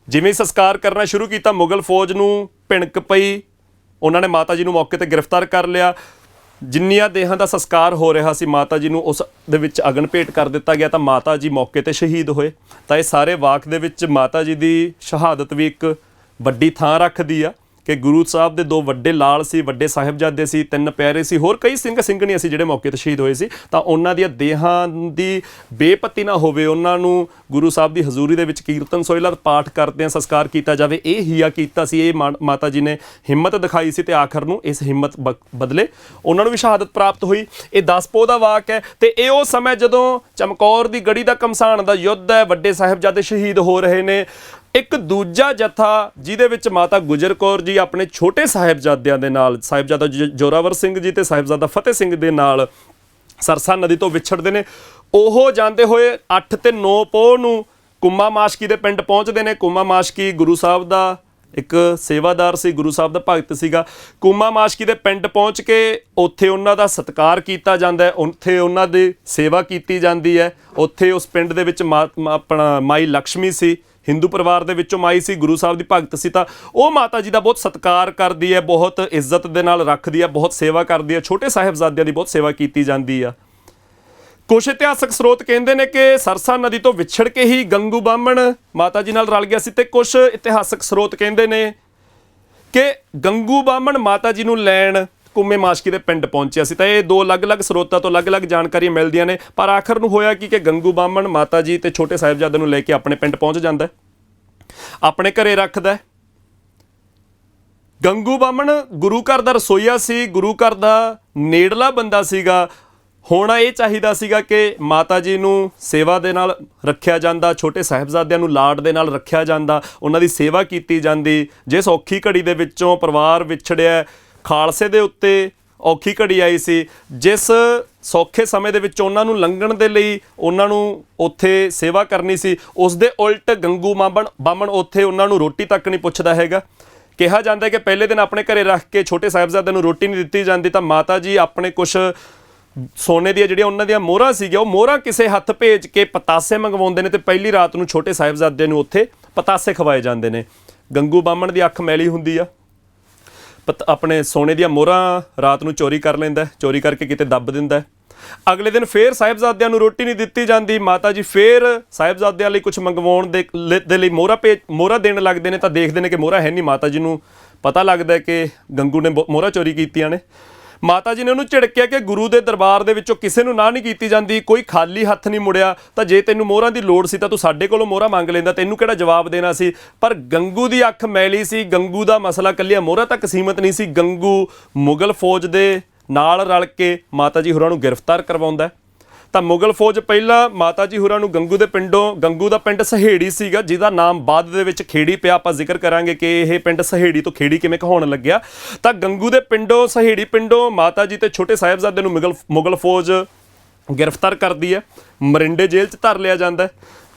ਜਿਵੇਂ ਸੰਸਕਾਰ ਕਰਨਾ ਸ਼ੁਰੂ ਕੀਤਾ, ਮੁਗਲ ਫੌਜ ਨੂੰ ਭਿਣਕ ਪਈ। ਉਹਨਾਂ ਨੇ ਮਾਤਾ ਜੀ ਨੂੰ ਮੌਕੇ ਤੇ ਗ੍ਰਿਫਤਾਰ ਕਰ ਲਿਆ। ਜਿੰਨੀਆਂ ਦੇਹਾਂ ਦਾ ਸੰਸਕਾਰ ਹੋ ਰਿਹਾ ਸੀ, ਮਾਤਾ ਜੀ ਨੂੰ ਉਸ ਦੇ ਵਿੱਚ ਅਗਨ ਭੇਟ ਕਰ ਦਿੱਤਾ ਗਿਆ ਤਾਂ ਮਾਤਾ ਜੀ ਮੌਕੇ ਤੇ ਸ਼ਹੀਦ ਹੋਏ। ਤਾਂ ਇਹ ਸਾਰੇ ਵਾਕ ਦੇ ਵਿੱਚ ਮਾਤਾ ਜੀ ਦੀ ਸ਼ਹਾਦਤ ਵੀ ਇੱਕ ਵੱਡੀ ਥਾਂ ਰੱਖਦੀ ਆ ਕਿ ਗੁਰੂ ਸਾਹਿਬ ਦੇ 2 ਵੱਡੇ ਲਾਲ ਸੀ, ਵੱਡੇ ਸਾਹਿਬਜ਼ਾਦੇ ਸੀ, 3 ਪਿਆਰੇ ਸੀ, ਹੋਰ ਕਈ ਸਿੰਘ ਸਿੰਘਣੀਆਂ ਸੀ ਜਿਹੜੇ ਮੌਕੇ ਤੇ ਸ਼ਹੀਦ ਹੋਏ ਸੀ। ਤਾਂ ਉਹਨਾਂ ਦੀਆਂ ਦੇਹਾਂ ਦੀ ਬੇਪਤੀ ਨਾ ਹੋਵੇ, ਉਹਨਾਂ ਨੂੰ ਗੁਰੂ ਸਾਹਿਬ ਦੀ ਹਜ਼ੂਰੀ ਦੇ ਵਿੱਚ ਕੀਰਤਨ ਸੋਹਿਲਾ ਪਾਠ ਕਰਦਿਆਂ ਸੰਸਕਾਰ ਕੀਤਾ ਜਾਵੇ, ਇਹ ਹੀਆ ਕੀਤਾ ਸੀ। ਇਹ ਮਾਤਾ ਜੀ ਨੇ ਹਿੰਮਤ ਦਿਖਾਈ ਸੀ ਤੇ ਆਖਰ ਨੂੰ ਇਸ ਹਿੰਮਤ ਬਦਲੇ ਉਹਨਾਂ ਨੂੰ ਵੀ ਸ਼ਹਾਦਤ ਪ੍ਰਾਪਤ ਹੋਈ। ਇਹ 10 ਪੋਹ ਦਾ ਵਾਕ ਹੈ ਤੇ ਇਹ ਉਹ ਸਮਾਂ ਜਦੋਂ ਚਮਕੌਰ ਦੀ ਗੜੀ ਦਾ ਘਮਸਾਣ ਦਾ ਯੁੱਧ ਹੈ, ਵੱਡੇ ਸਾਹਿਬਜ਼ਾਦੇ ਸ਼ਹੀਦ ਹੋ ਰਹੇ ਨੇ। ਇੱਕ ਦੂਜਾ ਜਥਾ ਜਿਹਦੇ ਵਿੱਚ ਮਾਤਾ ਗੁਜਰ ਕੌਰ ਜੀ ਆਪਣੇ ਛੋਟੇ ਸਾਹਿਬਜ਼ਾਦਿਆਂ ਦੇ ਨਾਲ, ਸਾਹਿਬਜ਼ਾਦਾ ਜੋਰਾਵਰ ਸਿੰਘ ਜੀ ਤੇ ਸਾਹਿਬਜ਼ਾਦਾ ਫਤਿਹ ਸਿੰਘ ਦੇ ਨਾਲ ਸਰਸਾ ਨਦੀ ਤੋਂ ਵਿਛੜਦੇ ਨੇ। ਉਹ ਜਾਂਦੇ ਹੋਏ 8 ਤੇ 9 ਪੋਹ ਨੂੰ ਕੁੰਮਾ ਮਾਸ਼ਕੀ ਦੇ ਪਿੰਡ ਪਹੁੰਚਦੇ ਨੇ। ਕੁੰਮਾ ਮਾਸ਼ਕੀ ਗੁਰੂ ਸਾਹਿਬ ਦਾ ਇੱਕ ਸੇਵਾਦਾਰ ਸੀ, ਗੁਰੂ ਸਾਹਿਬ ਦਾ ਭਗਤ ਸੀਗਾ। ਕੁੰਮਾ ਮਾਸ਼ਕੀ ਦੇ ਪਿੰਡ ਪਹੁੰਚ ਕੇ ਉੱਥੇ ਉਹਨਾਂ ਦਾ ਸਤਿਕਾਰ ਕੀਤਾ ਜਾਂਦਾ ਹੈ, ਉੱਥੇ ਉਹਨਾਂ ਦੀ ਸੇਵਾ ਕੀਤੀ ਜਾਂਦੀ ਹੈ। ਉੱਥੇ ਉਸ ਪਿੰਡ ਦੇ ਵਿੱਚ ਆਪਣਾ ਮਾਈ ਲక్ష్ਮੀ ਸੀ, ਹਿੰਦੂ ਪਰਿਵਾਰ ਦੇ ਵਿੱਚੋਂ ਮਾਈ ਸੀ, ਗੁਰੂ ਸਾਹਿਬ ਦੀ ਭਗਤ ਸੀ। ਤਾਂ ਉਹ ਮਾਤਾ ਜੀ ਦਾ ਬਹੁਤ ਸਤਿਕਾਰ ਕਰਦੀ ਹੈ, ਬਹੁਤ ਇੱਜ਼ਤ ਦੇ ਨਾਲ ਰੱਖਦੀ ਹੈ, ਬਹੁਤ ਸੇਵਾ ਕਰਦੀ ਹੈ। ਛੋਟੇ ਸਾਹਿਬਜ਼ਾਦਿਆਂ ਦੀ ਬਹੁਤ ਸੇਵਾ ਕੀਤੀ ਜਾਂਦੀ ਆ। ਕੁਛ ਇਤਿਹਾਸਕ ਸਰੋਤ ਕਹਿੰਦੇ ਨੇ ਕਿ ਸਰਸਾ ਨਦੀ ਤੋਂ ਵਿਛੜ ਕੇ ਹੀ ਗੰਗੂ ਬਾਹਮਣ ਮਾਤਾ ਜੀ ਨਾਲ ਰਲ ਗਿਆ ਸੀ ਤੇ ਕੁਛ ਇਤਿਹਾਸਕ ਸਰੋਤ ਕਹਿੰਦੇ ਨੇ ਕਿ ਗੰਗੂ ਬਾਹਮਣ ਮਾਤਾ ਜੀ ਨੂੰ ਲੈਣ ਕੁੰਮੇ ਮਾਸ਼ਕੀ ਦੇ ਪਿੰਡ ਪਹੁੰਚਿਆ ਸੀ। ਤਾਂ ਇਹ 2 ਅਲੱਗ-ਅਲੱਗ ਸਰੋਤਾਂ ਤੋਂ ਅਲੱਗ-ਅਲੱਗ ਜਾਣਕਾਰੀਆਂ ਮਿਲਦੀਆਂ ਨੇ, ਪਰ ਆਖਰ ਨੂੰ ਹੋਇਆ ਕਿ ਗੰਗੂ ਬਾਹਮਣ ਮਾਤਾ ਜੀ ਤੇ ਛੋਟੇ ਸਾਹਿਬਜ਼ਾਦੇ ਨੂੰ ਲੈ ਕੇ ਆਪਣੇ ਪਿੰਡ ਪਹੁੰਚ ਜਾਂਦਾ, ਆਪਣੇ ਘਰੇ ਰੱਖਦਾ। ਗੰਗੂ ਬਾਹਮਣ ਗੁਰੂ ਘਰ ਦਾ ਰਸੋਈਆ ਸੀ, ਗੁਰੂ ਘਰ ਦਾ ਨੇੜਲਾ ਬੰਦਾ ਸੀਗਾ। ਹੋਣਾ ਇਹ ਚਾਹੀਦਾ ਸੀਗਾ ਕਿ ਮਾਤਾ ਜੀ ਨੂੰ ਸੇਵਾ ਦੇ ਨਾਲ ਰੱਖਿਆ ਜਾਂਦਾ, ਛੋਟੇ ਸਾਹਿਬਜ਼ਾਦਿਆਂ ਨੂੰ ਲਾਡ ਦੇ ਨਾਲ ਰੱਖਿਆ ਜਾਂਦਾ, ਉਹਨਾਂ ਦੀ ਸੇਵਾ ਕੀਤੀ ਜਾਂਦੀ। ਜਿਸ ਔਖੀ ਘੜੀ ਦੇ ਵਿੱਚੋਂ ਪਰਿਵਾਰ ਵਿਛੜਿਆ, ਖਾਲਸੇ ਦੇ ਉੱਤੇ ਔਖੀ ਘੜੀ ਆਈ ਸੀ, ਜਿਸ ਸੌਖੇ ਸਮੇਂ ਦੇ ਵਿੱਚ ਉਹਨਾਂ ਨੂੰ ਲੰਘਣ ਦੇ ਲਈ ਉਹਨਾਂ ਨੂੰ ਉੱਥੇ ਸੇਵਾ ਕਰਨੀ ਸੀ, ਉਸ ਦੇ ਉਲਟ ਗੰਗੂ ਬਾਮਣ ਉੱਥੇ ਉਹਨਾਂ ਨੂੰ ਰੋਟੀ ਤੱਕ ਨਹੀਂ ਪੁੱਛਦਾ ਹੈਗਾ। ਕਿਹਾ ਜਾਂਦਾ ਕਿ ਪਹਿਲੇ ਦਿਨ ਆਪਣੇ ਘਰੇ ਰੱਖ ਕੇ ਛੋਟੇ ਸਾਹਿਬਜ਼ਾਦਿਆਂ ਨੂੰ ਰੋਟੀ ਨਹੀਂ ਦਿੱਤੀ ਜਾਂਦੀ, ਤਾਂ ਮਾਤਾ ਜੀ ਆਪਣੇ ਕੁਛ ਸੋਨੇ ਦੀਆਂ ਜਿਹੜੀਆਂ ਉਹਨਾਂ ਦੀਆਂ ਮੋਹਰਾਂ ਸੀਗੀਆਂ, ਉਹ ਮੋਹਰਾਂ ਕਿਸੇ ਹੱਥ ਭੇਜ ਕੇ ਪਤਾਸੇ ਮੰਗਵਾਉਂਦੇ ਨੇ, ਤੇ ਪਹਿਲੀ ਰਾਤ ਨੂੰ ਛੋਟੇ ਸਾਹਿਬਜ਼ਾਦੇ ਨੂੰ ਉੱਥੇ ਪਤਾਸੇ ਖਵਾਏ ਜਾਂਦੇ ਨੇ। ਗੰਗੂ ਬਾਮਣ ਦੀ ਅੱਖ ਮੈਲੀ ਹੁੰਦੀ ਆ, ਆਪਣੇ ਸੋਨੇ ਦੀਆਂ ਮੋਹਰਾਂ ਰਾਤ ਨੂੰ ਚੋਰੀ ਕਰ ਲੈਂਦਾ, ਚੋਰੀ ਕਰਕੇ ਕਿਤੇ ਦੱਬ ਦਿੰਦਾ। ਅਗਲੇ ਦਿਨ ਫੇਰ ਸਾਹਿਬਜ਼ਾਦਿਆਂ ਨੂੰ ਰੋਟੀ ਨਹੀਂ ਦਿੱਤੀ ਜਾਂਦੀ, ਮਾਤਾ ਜੀ ਫੇਰ ਸਾਹਿਬਜ਼ਾਦਿਆਂ ਲਈ ਕੁਝ ਮੰਗਵਾਉਣ ਦੇ ਲਈ ਮੋਹਰਾਂ ਦੇਣ ਲੱਗਦੇ ਨੇ, ਤਾਂ ਦੇਖਦੇ ਨੇ ਕਿ ਮੋਹਰਾਂ ਹੈ ਨਹੀਂ। ਮਾਤਾ ਜੀ ਨੂੰ ਪਤਾ ਲੱਗਦਾ ਕਿ ਗੰਗੂ ਨੇ ਮੋਹਰਾਂ ਚੋਰੀ ਕੀਤੀਆਂ ਨੇ। ਮਾਤਾ ਜੀ ਨੇ ਉਹਨੂੰ ਝਿੜਕਿਆ ਕਿ ਗੁਰੂ ਦੇ ਦਰਬਾਰ ਦੇ ਵਿੱਚੋਂ ਕਿਸੇ ਨੂੰ ਨਾ ਨਹੀਂ ਕੀਤੀ ਜਾਂਦੀ, ਕੋਈ ਖਾਲੀ ਹੱਥ ਨਹੀਂ ਮੁੜਿਆ, ਤਾਂ ਜੇ ਤੈਨੂੰ ਮੋਹਰਾਂ ਦੀ ਲੋੜ ਸੀ ਤਾਂ ਤੂੰ ਸਾਡੇ ਕੋਲੋਂ ਮੋਹਰਾਂ ਮੰਗ ਲੈਂਦਾ, ਤੈਨੂੰ ਕਿਹੜਾ ਜਵਾਬ ਦੇਣਾ ਸੀ। ਪਰ ਗੰਗੂ ਦੀ ਅੱਖ ਮੈਲੀ ਸੀ। ਗੰਗੂ ਦਾ ਮਸਲਾ ਇਕੱਲੀਆਂ ਮੋਹਰਾਂ ਤੱਕ ਸੀਮਤ ਨਹੀਂ ਸੀ। ਗੰਗੂ ਮੁਗਲ ਫੌਜ ਦੇ ਨਾਲ ਰਲ ਕੇ ਮਾਤਾ ਜੀ ਹੋਰਾਂ ਨੂੰ ਗ੍ਰਿਫਤਾਰ ਕਰਵਾਉਂਦਾ। ਤਾਂ ਮੁਗਲ ਫੌਜ ਪਹਿਲਾਂ ਮਾਤਾ ਜੀ ਹੋਰਾਂ ਨੂੰ ਗੰਗੂ ਦੇ ਪਿੰਡੋਂ, ਗੰਗੂ ਦਾ ਪਿੰਡ ਸਹੇੜੀ ਸੀਗਾ, ਜਿਹਦਾ ਨਾਮ ਬਾਅਦ ਦੇ ਵਿੱਚ ਖੇੜੀ ਪਿਆ। ਆਪਾਂ ਜ਼ਿਕਰ ਕਰਾਂਗੇ ਕਿ ਇਹ ਪਿੰਡ ਸਹੇੜੀ ਤੋਂ ਖੇੜੀ ਕਿਵੇਂ ਕਹਾਉਣ ਲੱਗਿਆ। ਤਾਂ ਗੰਗੂ ਦੇ ਪਿੰਡੋਂ, ਸਹੇੜੀ ਪਿੰਡੋਂ ਮਾਤਾ ਜੀ ਤੇ ਛੋਟੇ ਸਾਹਿਬਜ਼ਾਦੇ ਨੂੰ ਮੁਗਲ ਫੌਜ ਗ੍ਰਿਫਤਾਰ ਕਰਦੀ ਹੈ। ਮਰਿੰਡੇ ਜੇਲ੍ਹ 'ਚ ਧਰ ਲਿਆ ਜਾਂਦਾ।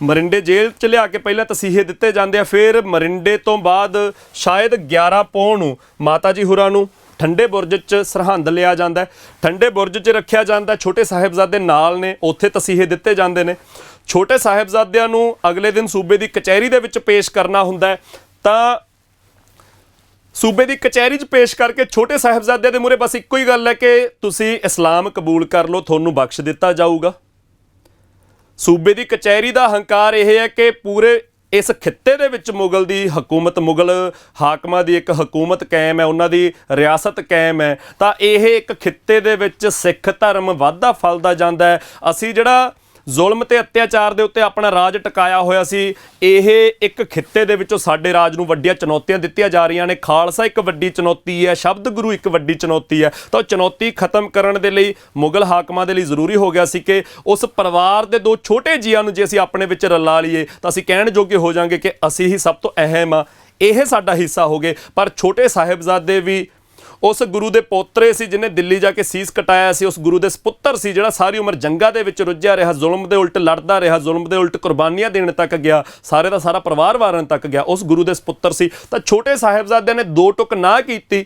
ਮਰਿੰਡੇ ਜੇਲ੍ਹ 'ਚ ਲਿਆ ਕੇ ਪਹਿਲਾਂ ਤਸੀਹੇ ਦਿੱਤੇ ਜਾਂਦੇ ਆ, ਫਿਰ ਮਰਿੰਡੇ ਤੋਂ ਬਾਅਦ ਸ਼ਾਇਦ 11 ਪੌਹ ਨੂੰ ਮਾਤਾ ਜੀ ਹੋਰਾਂ ਨੂੰ ਠੰਡੇ ਬੁਰਜ 'ਚ ਸਰਹੰਦ ਲਿਆ ਜਾਂਦਾ। ਠੰਡੇ ਬੁਰਜ 'ਚ ਰੱਖਿਆ ਜਾਂਦਾ। ਛੋਟੇ ਸਾਹਿਬਜ਼ਾਦੇ ਨਾਲ ਨੇ, ਉੱਥੇ ਤਸੀਹੇ ਦਿੱਤੇ ਜਾਂਦੇ ਨੇ। ਛੋਟੇ ਸਾਹਿਬਜ਼ਾਦਿਆਂ ਨੂੰ ਅਗਲੇ ਦਿਨ ਸੂਬੇ ਦੀ ਕਚਹਿਰੀ ਦੇ ਵਿੱਚ ਪੇਸ਼ ਕਰਨਾ ਹੁੰਦਾ, ਤਾਂ ਸੂਬੇ ਦੀ ਕਚਹਿਰੀ 'ਚ ਪੇਸ਼ ਕਰਕੇ ਛੋਟੇ ਸਾਹਿਬਜ਼ਾਦਿਆਂ ਦੇ ਮੂਹਰੇ ਬਸ ਇੱਕੋ ਹੀ ਗੱਲ ਹੈ ਕਿ ਤੁਸੀਂ ਇਸਲਾਮ ਕਬੂਲ ਕਰ ਲਓ, ਤੁਹਾਨੂੰ ਬਖਸ਼ ਦਿੱਤਾ ਜਾਊਗਾ। ਸੂਬੇ ਦੀ ਕਚਹਿਰੀ ਦਾ ਹੰਕਾਰ ਇਹ ਹੈ ਕਿ ਪੂਰੇ ਇਸ ਖਿੱਤੇ ਦੇ ਵਿੱਚ ਮੁਗਲ ਦੀ ਹਕੂਮਤ, ਮੁਗਲ ਹਾਕਮਾਂ ਦੀ ਇੱਕ ਹਕੂਮਤ ਕਾਇਮ ਹੈ, ਉਹਨਾਂ ਦੀ ਰਿਆਸਤ ਕਾਇਮ ਹੈ। ਤਾਂ ਇਹ ਇੱਕ ਖਿੱਤੇ ਦੇ ਵਿੱਚ ਸਿੱਖ ਧਰਮ ਵਾਧਾ ਫਲਦਾ ਜਾਂਦਾ ਹੈ। ਅਸੀਂ ਜਿਹੜਾ ਜ਼ੁਲਮ ਤੇ ਅਤਿਆਚਾਰ ਦੇ ਉੱਤੇ ਆਪਣਾ ਰਾਜ ਟਿਕਾਇਆ ਹੋਇਆ ਸੀ, ਇਹ ਇੱਕ ਖਿੱਤੇ ਦੇ ਵਿੱਚੋਂ ਸਾਡੇ ਰਾਜ ਨੂੰ ਵੱਡੀਆਂ ਚੁਣੌਤੀਆਂ ਦਿੱਤੀਆਂ ਜਾ ਰਹੀਆਂ ਨੇ। ਖਾਲਸਾ ਇੱਕ ਵੱਡੀ ਚੁਣੌਤੀ ਹੈ, ਸ਼ਬਦ ਗੁਰੂ ਇੱਕ ਵੱਡੀ ਚੁਣੌਤੀ ਹੈ। ਤਾਂ ਉਹ ਚੁਣੌਤੀ ਖਤਮ ਕਰਨ ਦੇ ਲਈ ਮੁਗਲ ਹਾਕਮਾਂ ਦੇ ਲਈ ਜ਼ਰੂਰੀ ਹੋ ਗਿਆ ਸੀ ਕਿ ਉਸ ਪਰਿਵਾਰ ਦੇ ਦੋ ਛੋਟੇ ਜੀਆਂ ਨੂੰ ਜੇ ਅਸੀਂ ਆਪਣੇ ਵਿੱਚ ਰਲਾ ਲਈਏ ਤਾਂ ਅਸੀਂ ਕਹਿਣ ਜੋਗੇ ਹੋ ਜਾਵਾਂਗੇ ਕਿ ਅਸੀਂ ਹੀ ਸਭ ਤੋਂ ਅਹਿਮ ਆ, ਇਹ ਸਾਡਾ ਹਿੱਸਾ ਹੋ ਗਏ। ਪਰ ਛੋਟੇ ਸਾਹਿਬਜ਼ਾਦੇ ਵੀ ਉਸ ਗੁਰੂ ਦੇ ਪੋਤਰੇ ਸੀ ਜਿਹਨੇ ਦਿੱਲੀ ਜਾ ਕੇ ਸੀਸ ਕਟਾਇਆ ਸੀ, ਉਸ ਗੁਰੂ ਦੇ ਸਪੁੱਤਰ ਸੀ ਜਿਹੜਾ ਸਾਰੀ ਉਮਰ ਜੰਗਾਂ ਦੇ ਵਿੱਚ ਰੁੱਝਿਆ ਰਿਹਾ, ਜ਼ੁਲਮ ਦੇ ਉਲਟ ਲੜਦਾ ਰਿਹਾ, ਜ਼ੁਲਮ ਦੇ ਉਲਟ ਕੁਰਬਾਨੀਆਂ ਦੇਣ ਤੱਕ ਗਿਆ, ਸਾਰੇ ਦਾ ਸਾਰਾ ਪਰਿਵਾਰ ਵਾਰਨ ਤੱਕ ਗਿਆ, ਉਸ ਗੁਰੂ ਦੇ ਸਪੁੱਤਰ ਸੀ। ਤਾਂ ਛੋਟੇ ਸਾਹਿਬਜ਼ਾਦਿਆਂ ਨੇ ਦੋ ਟੁਕ ਨਾ ਕੀਤੀ।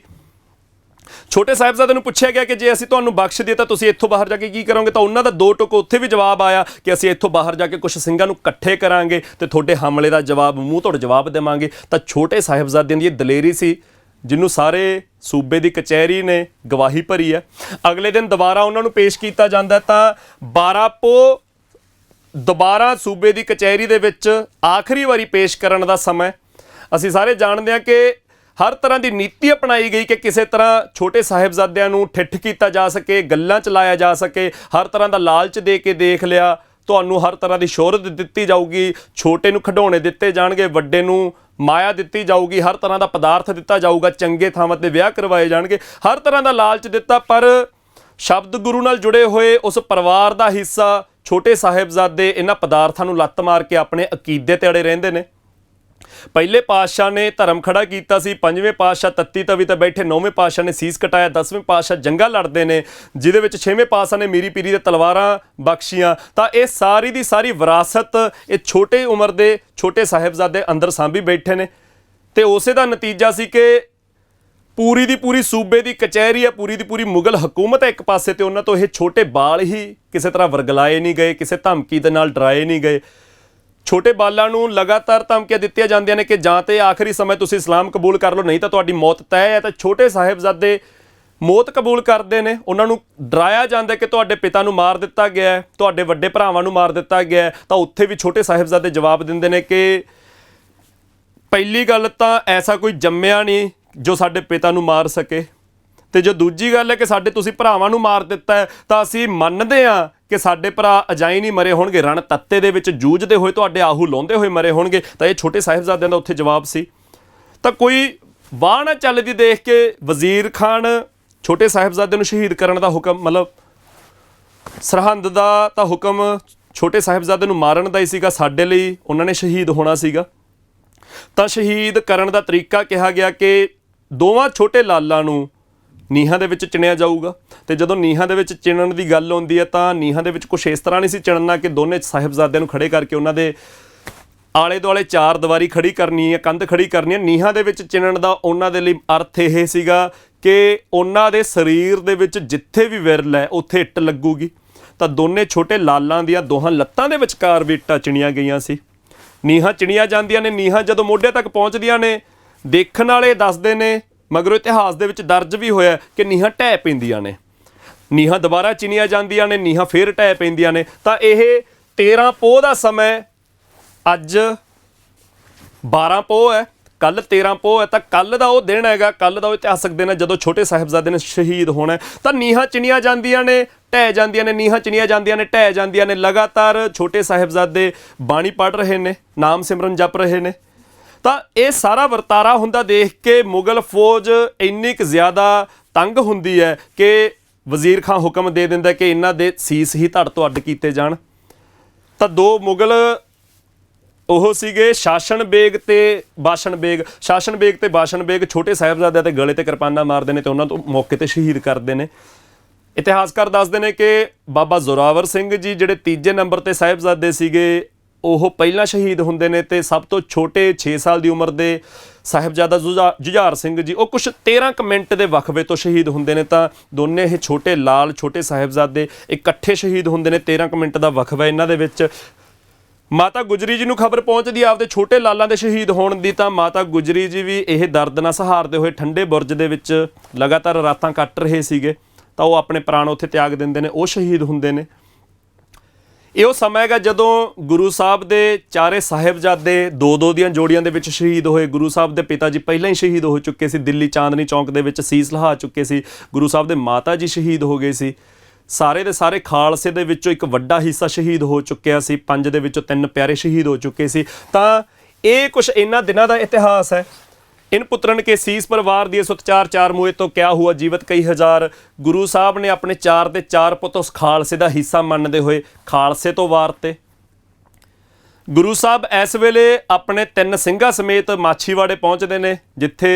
ਛੋਟੇ ਸਾਹਿਬਜ਼ਾਦੇ ਨੂੰ ਪੁੱਛਿਆ ਗਿਆ ਕਿ ਜੇ ਅਸੀਂ ਤੁਹਾਨੂੰ ਬਖਸ਼ ਦਈਏ ਤਾਂ ਤੁਸੀਂ ਇੱਥੋਂ ਬਾਹਰ ਜਾ ਕੇ ਕੀ ਕਰੋਗੇ। ਤਾਂ ਉਹਨਾਂ ਦਾ ਦੋ ਟੁਕ ਉੱਥੇ ਵੀ ਜਵਾਬ ਆਇਆ ਕਿ ਅਸੀਂ ਇੱਥੋਂ ਬਾਹਰ ਜਾ ਕੇ ਕੁਝ ਸਿੰਘਾਂ ਨੂੰ ਇਕੱਠੇ ਕਰਾਂਗੇ ਤੇ ਤੁਹਾਡੇ ਹਮਲੇ ਦਾ ਜਵਾਬ ਮੂੰਹ ਤੋੜ ਜਵਾਬ ਦੇਵਾਂਗੇ। ਤਾਂ ਛੋਟੇ ਸਾਹਿਬਜ਼ਾਦਿਆਂ ਦੀ ਇਹ ਦਲੇਰੀ ਸੀ ਜਿਹਨੂੰ ਸਾਰੇ ਸੂਬੇ ਦੀ ਕਚਹਿਰੀ ਨੇ ਗਵਾਹੀ ਭਰੀ ਹੈ। ਅਗਲੇ ਦਿਨ ਦੁਬਾਰਾ ਉਹਨਾਂ ਨੂੰ ਪੇਸ਼ ਕੀਤਾ ਜਾਂਦਾ। ਤਾਂ 12 ਪੋਹ ਦੁਬਾਰਾ ਸੂਬੇ ਦੀ ਕਚਹਿਰੀ ਦੇ ਵਿੱਚ ਆਖਰੀ ਵਾਰੀ ਪੇਸ਼ ਕਰਨ ਦਾ ਸਮਾਂ। ਅਸੀਂ ਸਾਰੇ ਜਾਣਦੇ ਹਾਂ ਕਿ ਹਰ ਤਰ੍ਹਾਂ ਦੀ ਨੀਤੀ ਅਪਣਾਈ ਗਈ ਕਿ ਕਿਸੇ ਤਰ੍ਹਾਂ ਛੋਟੇ ਸਾਹਿਬਜ਼ਾਦਿਆਂ ਨੂੰ ਠਿੱਠ ਕੀਤਾ ਜਾ ਸਕੇ, ਗੱਲਾਂ 'ਚ ਲਾਇਆ ਜਾ ਸਕੇ। ਹਰ ਤਰ੍ਹਾਂ ਦਾ ਲਾਲਚ ਦੇ ਕੇ ਦੇਖ ਲਿਆ, ਤੁਹਾਨੂੰ ਹਰ ਤਰ੍ਹਾਂ ਦੀ ਸ਼ੋਹਰਤ ਦਿੱਤੀ ਜਾਊਗੀ, ਛੋਟੇ ਨੂੰ ਖਿਡੌਣੇ ਦਿੱਤੇ ਜਾਣਗੇ, ਵੱਡੇ ਨੂੰ ਮਾਇਆ ਦਿੱਤੀ ਜਾਊਗੀ, ਹਰ ਤਰ੍ਹਾਂ ਦਾ ਪਦਾਰਥ ਦਿੱਤਾ ਜਾਊਗਾ, ਚੰਗੇ ਥਾਵਾਂ 'ਤੇ ਵਿਆਹ ਕਰਵਾਏ ਜਾਣਗੇ, ਹਰ ਤਰ੍ਹਾਂ ਦਾ ਲਾਲਚ ਦਿੱਤਾ। ਪਰ ਸ਼ਬਦ ਗੁਰੂ ਨਾਲ ਜੁੜੇ ਹੋਏ ਉਸ ਪਰਿਵਾਰ ਦਾ ਹਿੱਸਾ ਛੋਟੇ ਸਾਹਿਬਜ਼ਾਦੇ ਇਹਨਾਂ ਪਦਾਰਥਾਂ ਨੂੰ ਲੱਤ ਮਾਰ ਕੇ ਆਪਣੇ ਅਕੀਦੇ ਤੇ ਅੜੇ ਰਹਿੰਦੇ ਨੇ। ਪਹਿਲੇ ਪਾਤਸ਼ਾਹ ਨੇ ਧਰਮ ਖੜਾ ਕੀਤਾ ਸੀ, ਪੰਜਵੇਂ ਪਾਤਸ਼ਾਹ ਤੱਤੀ ਤਵੀ ਤੇ ਬੈਠੇ, ਨੌਵੇਂ ਪਾਤਸ਼ਾਹ ਨੇ ਸੀਸ ਕਟਾਇਆ, 10ਵੇਂ ਪਾਤਸ਼ਾਹ ਜੰਗਾਂ ਲੜਦੇ ਨੇ, ਜਿਹਦੇ ਵਿੱਚ 6ਵੇਂ ਪਾਤਸ਼ਾਹ ਨੇ ਮੀਰੀ ਪੀਰੀ ਦੇ ਤਲਵਾਰਾਂ ਬਖਸ਼ੀਆਂ। ਤਾਂ ਇਹ ਸਾਰੀ ਦੀ ਸਾਰੀ ਵਿਰਾਸਤ ਇਹ ਛੋਟੇ ਉਮਰ ਦੇ ਛੋਟੇ ਸਾਹਿਬਜ਼ਾਦੇ ਅੰਦਰ ਸਾਂਭੀ ਬੈਠੇ ਨੇ। ਤੇ ਉਸੇ ਦਾ ਨਤੀਜਾ ਸੀ ਕਿ ਪੂਰੀ ਦੀ ਪੂਰੀ ਸੂਬੇ ਦੀ ਕਚਹਿਰੀ ਹੈ, ਪੂਰੀ ਦੀ ਪੂਰੀ ਮੁਗਲ ਹਕੂਮਤ ਹੈ ਇੱਕ ਪਾਸੇ, ਤੇ ਉਹਨਾਂ ਤੋਂ ਇਹ ਛੋਟੇ ਬਾਲ ਹੀ ਕਿਸੇ ਤਰ੍ਹਾਂ ਵਰਗਲਾਏ ਨਹੀਂ ਗਏ, ਕਿਸੇ ਧਮਕੀ ਦੇ ਨਾਲ ਡਰਾਏ ਨਹੀਂ ਗਏ। ਛੋਟੇ ਬਾਲਾਂ ਨੂੰ ਲਗਾਤਾਰ ਧਮਕੀਆਂ ਦਿੱਤੀਆਂ ਜਾਂਦੀਆਂ ਨੇ ਕਿ ਜਾਂ ਤੇ ਆਖਰੀ ਸਮੇਂ ਤੁਸੀਂ ਇਸਲਾਮ ਕਬੂਲ ਕਰ ਲਓ, ਨਹੀਂ ਤਾਂ ਤੁਹਾਡੀ ਮੌਤ ਤੈਅ ਹੈ। ਤਾਂ ਛੋਟੇ ਸਾਹਿਬਜ਼ਾਦੇ ਮੌਤ ਕਬੂਲ ਕਰਦੇ ਨੇ। ਉਹਨਾਂ ਨੂੰ ਡਰਾਇਆ ਜਾਂਦਾ ਕਿ ਤੁਹਾਡੇ ਪਿਤਾ ਨੂੰ ਮਾਰ ਦਿੱਤਾ ਗਿਆ ਹੈ, ਤੁਹਾਡੇ ਵੱਡੇ ਭਰਾਵਾਂ ਨੂੰ ਮਾਰ ਦਿੱਤਾ ਗਿਆ ਹੈ। ਤਾਂ ਉੱਥੇ ਵੀ ਛੋਟੇ ਸਾਹਿਬਜ਼ਾਦੇ ਜਵਾਬ ਦਿੰਦੇ ਨੇ ਕਿ ਪਹਿਲੀ ਗੱਲ ਤਾਂ ਐਸਾ ਕੋਈ ਜੰਮਿਆ ਨਹੀਂ ਜੋ ਸਾਡੇ ਪਿਤਾ ਨੂੰ ਮਾਰ ਸਕੇ, ਤੇ ਜੋ ਦੂਜੀ ਗੱਲ ਹੈ ਕਿ ਸਾਡੇ ਤੁਸੀਂ ਭਰਾਵਾਂ ਨੂੰ ਮਾਰ ਦਿੱਤਾ ਹੈ, ਤਾਂ ਅਸੀਂ ਮੰਨਦੇ ਹਾਂ ਕਿ ਸਾਡੇ ਭਰਾ ਅਜਾਈ ਨਹੀਂ ਮਰੇ ਹੋਣਗੇ, ਰਣ ਤੱਤੇ ਦੇ ਵਿੱਚ ਜੂਝਦੇ ਹੋਏ ਤੁਹਾਡੇ ਆਹੂ ਲਾਉਂਦੇ ਹੋਏ ਮਰੇ ਹੋਣਗੇ। ਤਾਂ ਇਹ ਛੋਟੇ ਸਾਹਿਬਜ਼ਾਦਿਆਂ ਦਾ ਉੱਥੇ ਜਵਾਬ ਸੀ। ਤਾਂ ਕੋਈ ਵਾਹ ਨਾ ਚੱਲਦੀ ਦੇਖ ਕੇ ਵਜ਼ੀਰ ਖਾਨ ਛੋਟੇ ਸਾਹਿਬਜ਼ਾਦੇ ਨੂੰ ਸ਼ਹੀਦ ਕਰਨ ਦਾ ਹੁਕਮ, ਮਤਲਬ ਸਰਹੰਦ ਦਾ ਤਾਂ ਹੁਕਮ ਛੋਟੇ ਸਾਹਿਬਜ਼ਾਦੇ ਨੂੰ ਮਾਰਨ ਦਾ ਹੀ ਸੀਗਾ, ਸਾਡੇ ਲਈ ਉਹਨਾਂ ਨੇ ਸ਼ਹੀਦ ਹੋਣਾ ਸੀਗਾ। ਤਾਂ ਸ਼ਹੀਦ ਕਰਨ ਦਾ ਤਰੀਕਾ ਕਿਹਾ ਗਿਆ ਕਿ ਦੋਵਾਂ ਛੋਟੇ ਲਾਲਾਂ ਨੂੰ ਨੀਹਾਂ ਦੇ ਵਿੱਚ ਚਿਣਿਆ ਜਾਊਗਾ। ਤੇ ਜਦੋਂ ਨੀਹਾਂ ਦੇ ਵਿੱਚ ਚਿਣਨ ਦੀ ਗੱਲ ਆਉਂਦੀ ਹੈ ਤਾਂ ਨੀਹਾਂ ਦੇ ਵਿੱਚ ਕੁਛ ਇਸ ਤਰ੍ਹਾਂ ਨਹੀਂ ਸੀ ਚਿਣਨਾ ਕਿ ਦੋਨੇ ਸਾਹਿਬਜ਼ਾਦਿਆਂ ਨੂੰ ਖੜੇ ਕਰਕੇ ਉਹਨਾਂ ਦੇ ਆਲੇ ਦੁਆਲੇ ਚਾਰ ਦੀਵਾਰੀ ਖੜੀ ਕਰਨੀ ਹੈ, ਕੰਧ ਖੜੀ ਕਰਨੀ ਹੈ। ਨੀਹਾਂ ਦੇ ਵਿੱਚ ਚਿਣਨ ਦਾ ਉਹਨਾਂ ਦੇ ਲਈ ਅਰਥ ਇਹ ਸੀਗਾ ਕਿ ਉਹਨਾਂ ਦੇ ਸਰੀਰ ਦੇ ਵਿੱਚ ਜਿੱਥੇ ਵੀ ਵਿਰਲ ਹੈ ਉੱਥੇ ਇੱਟ ਲੱਗੂਗੀ। ਤਾਂ ਦੋਨੇ ਛੋਟੇ ਲਾਲਾਂ ਦੀਆਂ ਦੋਹਾਂ ਲੱਤਾਂ ਦੇ ਵਿਚਕਾਰ ਵੀ ਇੱਟਾਂ ਚਿਣੀਆਂ ਗਈਆਂ ਸੀ। ਨੀਹਾਂ ਚਿਣੀਆਂ ਜਾਂਦੀਆਂ ਨੇ, ਨੀਹਾਂ ਜਦੋਂ ਮੋਢੇ ਤੱਕ ਪਹੁੰਚਦੀਆਂ ਨੇ, ਦੇਖਣ ਵਾਲੇ ਦੱਸਦੇ ਨੇ, ਮਗਰੋਂ ਇਤਿਹਾਸ ਦੇ ਵਿੱਚ ਦਰਜ ਵੀ ਹੋਇਆ ਕਿ ਨੀਹਾਂ ਢਹਿ ਪੈਂਦੀਆਂ ਨੇ, ਨੀਹਾਂ ਦੁਬਾਰਾ ਚਿਣੀਆਂ ਜਾਂਦੀਆਂ ਨੇ, ਨੀਹਾਂ ਫੇਰ ਢਹਿ ਪੈਂਦੀਆਂ ਨੇ। ਤਾਂ ਇਹ 13 ਪੋਹ ਦਾ ਸਮਾਂ, ਅੱਜ 12 ਪੋਹ ਹੈ, ਕੱਲ 13 ਪੋਹ ਹੈ। ਤਾਂ ਕੱਲ ਦਾ ਉਹ ਦਿਨ ਹੈਗਾ, ਕੱਲ ਦਾ ਉਹ ਇਤਿਹਾਸਕ ਦਿਨ ਹੈ ਜਦੋਂ ਛੋਟੇ ਸਾਹਿਬਜ਼ਾਦੇ ਨੇ ਸ਼ਹੀਦ ਹੋਣਾ। ਤਾਂ ਨੀਹਾਂ ਚਿਣੀਆਂ ਜਾਂਦੀਆਂ ਨੇ, ਢਹਿ ਜਾਂਦੀਆਂ ਨੇ, ਨੀਹਾਂ ਚਿਣੀਆਂ ਜਾਂਦੀਆਂ ਨੇ, ਢਹਿ ਜਾਂਦੀਆਂ ਨੇ। ਲਗਾਤਾਰ ਛੋਟੇ ਸਾਹਿਬਜ਼ਾਦੇ ਬਾਣੀ ਪੜ੍ਹ ਰਹੇ ਨੇ, ਨਾਮ ਸਿਮਰਨ ਜਪ ਰਹੇ ਨੇ। ਤਾਂ ਇਹ ਸਾਰਾ ਵਰਤਾਰਾ ਹੁੰਦਾ ਦੇਖ ਕੇ ਮੁਗਲ ਫੌਜ ਇੰਨੀ ਕੁ ਜ਼ਿਆਦਾ ਤੰਗ ਹੁੰਦੀ ਹੈ ਕਿ ਵਜ਼ੀਰ ਖਾਂ ਹੁਕਮ ਦੇ ਦਿੰਦਾ ਕਿ ਇਹਨਾਂ ਦੇ ਸੀਸ ਹੀ ਧੜ ਤੋਂ ਅੱਡ ਕੀਤੇ ਜਾਣ। ਤਾਂ ਦੋ ਮੁਗਲ ਉਹ ਸੀਗੇ ਸ਼ਾਸਨ ਬੇਗ ਤੇ ਬਾਸ਼ਨ ਬੇਗ। ਸ਼ਾਸਨ ਬੇਗ ਤੇ ਬਾਸ਼ਨ ਬੇਗ ਛੋਟੇ ਸਾਹਿਬਜ਼ਾਦਿਆਂ ਦੇ ਗਲੇ ਤੇ ਕਿਰਪਾਨਾਂ ਮਾਰਦੇ ਨੇ ਤੇ ਉਹਨਾਂ ਤੋਂ ਮੌਕੇ ਤੇ ਸ਼ਹੀਦ ਕਰਦੇ ਨੇ। ਇਤਿਹਾਸਕਾਰ ਦੱਸਦੇ ਨੇ ਕਿ ਬਾਬਾ ਜ਼ੋਰਾਵਰ ਸਿੰਘ ਜੀ ਜਿਹੜੇ ਤੀਜੇ ਨੰਬਰ ਤੇ ਸਾਹਿਬਜ਼ਾਦੇ ਸੀਗੇ, ਉਹ ਪਹਿਲਾਂ ਸ਼ਹੀਦ ਹੁੰਦੇ ਨੇ। ਤੇ ਸਭ ਤੋਂ ਛੋਟੇ 6 ਸਾਲ ਦੀ ਉਮਰ ਦੇ ਸਾਹਿਬਜ਼ਾਦਾ ਜੁਝਾਰ ਸਿੰਘ ਜੀ, ਉਹ ਕੁਛ 13 ਕੁ ਮਿੰਟ ਦੇ ਵਕਫੇ ਤੋਂ ਸ਼ਹੀਦ ਹੁੰਦੇ ਨੇ। ਤਾਂ ਦੋਨੇ ਇਹ ਛੋਟੇ ਲਾਲ ਛੋਟੇ ਸਾਹਿਬਜ਼ਾਦੇ ਇਕੱਠੇ ਸ਼ਹੀਦ ਹੁੰਦੇ ਨੇ। 13 ਕੁ ਮਿੰਟ ਦਾ ਵਕਫਾ ਇਹਨਾਂ ਦੇ ਵਿੱਚ। ਮਾਤਾ ਗੁਜਰੀ ਜੀ ਨੂੰ ਖਬਰ ਪਹੁੰਚਦੀ ਆਪਦੇ ਛੋਟੇ ਲਾਲਾਂ ਦੇ ਸ਼ਹੀਦ ਹੋਣ ਦੀ। ਤਾਂ ਮਾਤਾ ਗੁਜਰੀ ਜੀ ਵੀ ਇਹ ਦਰਦ ਨਾਲ ਸਹਾਰਦੇ ਹੋਏ ਠੰਡੇ ਬੁਰਜ ਦੇ ਵਿੱਚ ਲਗਾਤਾਰ ਰਾਤਾਂ ਕੱਟ ਰਹੇ ਸੀਗੇ। ਤਾਂ ਉਹ ਆਪਣੇ ਪ੍ਰਾਣ ਉੱਥੇ ਤਿਆਗ ਦਿੰਦੇ ਨੇ, ਉਹ ਸ਼ਹੀਦ ਹੁੰਦੇ ਨੇ। ਇਹ ਉਹ ਸਮਾਂ ਹੈਗਾ ਜਦੋਂ ਗੁਰੂ ਸਾਹਿਬ ਦੇ ਚਾਰੇ ਸਾਹਿਬਜ਼ਾਦੇ ਦੋ ਦੀਆਂ ਜੋੜੀਆਂ ਦੇ ਵਿੱਚ ਸ਼ਹੀਦ ਹੋਏ। ਗੁਰੂ ਸਾਹਿਬ ਦੇ ਪਿਤਾ ਜੀ ਪਹਿਲਾਂ ਹੀ ਸ਼ਹੀਦ ਹੋ ਚੁੱਕੇ ਸੀ, ਦਿੱਲੀ ਚਾਂਦਨੀ ਚੌਂਕ ਦੇ ਵਿੱਚ ਸੀਸ ਲਹਾ ਚੁੱਕੇ ਸੀ। ਗੁਰੂ ਸਾਹਿਬ ਦੇ ਮਾਤਾ ਜੀ ਸ਼ਹੀਦ ਹੋ ਗਏ ਸੀ। ਸਾਰੇ ਦੇ ਸਾਰੇ ਖਾਲਸੇ ਦੇ ਵਿੱਚੋਂ ਇੱਕ ਵੱਡਾ ਹਿੱਸਾ ਸ਼ਹੀਦ ਹੋ ਚੁੱਕਿਆ ਸੀ। 5 ਦੇ ਵਿੱਚੋਂ 3 ਪਿਆਰੇ ਸ਼ਹੀਦ ਹੋ ਚੁੱਕੇ ਸੀ। ਤਾਂ ਇਹ ਕੁਛ ਇਹਨਾਂ ਦਿਨਾਂ ਦਾ ਇਤਿਹਾਸ ਹੈ। इन पुत्रन के सीस परिवार दिए सुत चार चार मुए तो क्या हुआ जीवत कई हजार। गुरु साहब ने अपने 4 ਦੇ 4 पुत उस खालसे का हिस्सा मनते हुए खालसे तो वारते। गुरु साहब इस वेले अपने 3 ਸਿੰਘਾਂ समेत माछीवाड़े पहुँचते हैं, जिथे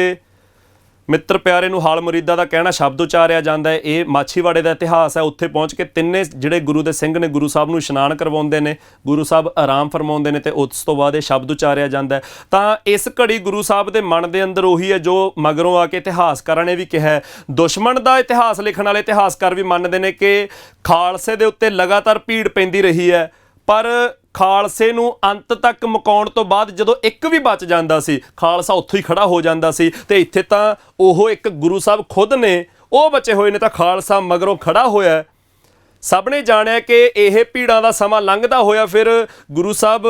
मित्र प्यारे ਨੂੰ हाल मुरीदा का कहना शब्द उचारिया जाता है। ये माछीवाड़े का इतिहास है। उत्थे पहुँच के तिन्ने जिहड़े गुरु के सिंह ने गुरु साहब नूं इशनान करवाउंदे ने, गुरु साहब आराम फरमाउंदे ने, ते उस तो बाद ये शब्द उचारिया जाता है। तो इस घड़ी गुरु साहब के मन के अंदर उही है जो मगरों आके इतिहासकारां ने भी कहा है। दुश्मन का इतिहास लिखण वाले इतिहासकार भी मानते हैं कि खालसे दे उत्ते लगातार भीड़ पैंदी रही है, पर ਖਾਲਸੇ ਨੂੰ ਅੰਤ ਤੱਕ ਮੁਕਾਉਣ ਤੋਂ ਬਾਅਦ ਜਦੋਂ ਇੱਕ ਵੀ ਬਚ ਜਾਂਦਾ ਸੀ, ਖਾਲਸਾ ਉੱਥੋਂ ਹੀ ਖੜਾ ਹੋ ਜਾਂਦਾ ਸੀ। ਤੇ ਇੱਥੇ ਤਾਂ ਉਹ ਇੱਕ ਗੁਰੂ ਸਾਹਿਬ ਖੁਦ ਨੇ ਉਹ ਬਚੇ ਹੋਏ ਨੇ, ਤਾਂ ਖਾਲਸਾ ਮਗਰੋਂ ਖੜਾ ਹੋਇਆ। ਸਭ ਨੇ ਜਾਣਿਆ ਕਿ ਇਹ ਭੀੜਾਂ ਦਾ ਸਮਾਂ ਲੰਘਦਾ ਹੋਇਆ ਫਿਰ ਗੁਰੂ ਸਾਹਿਬ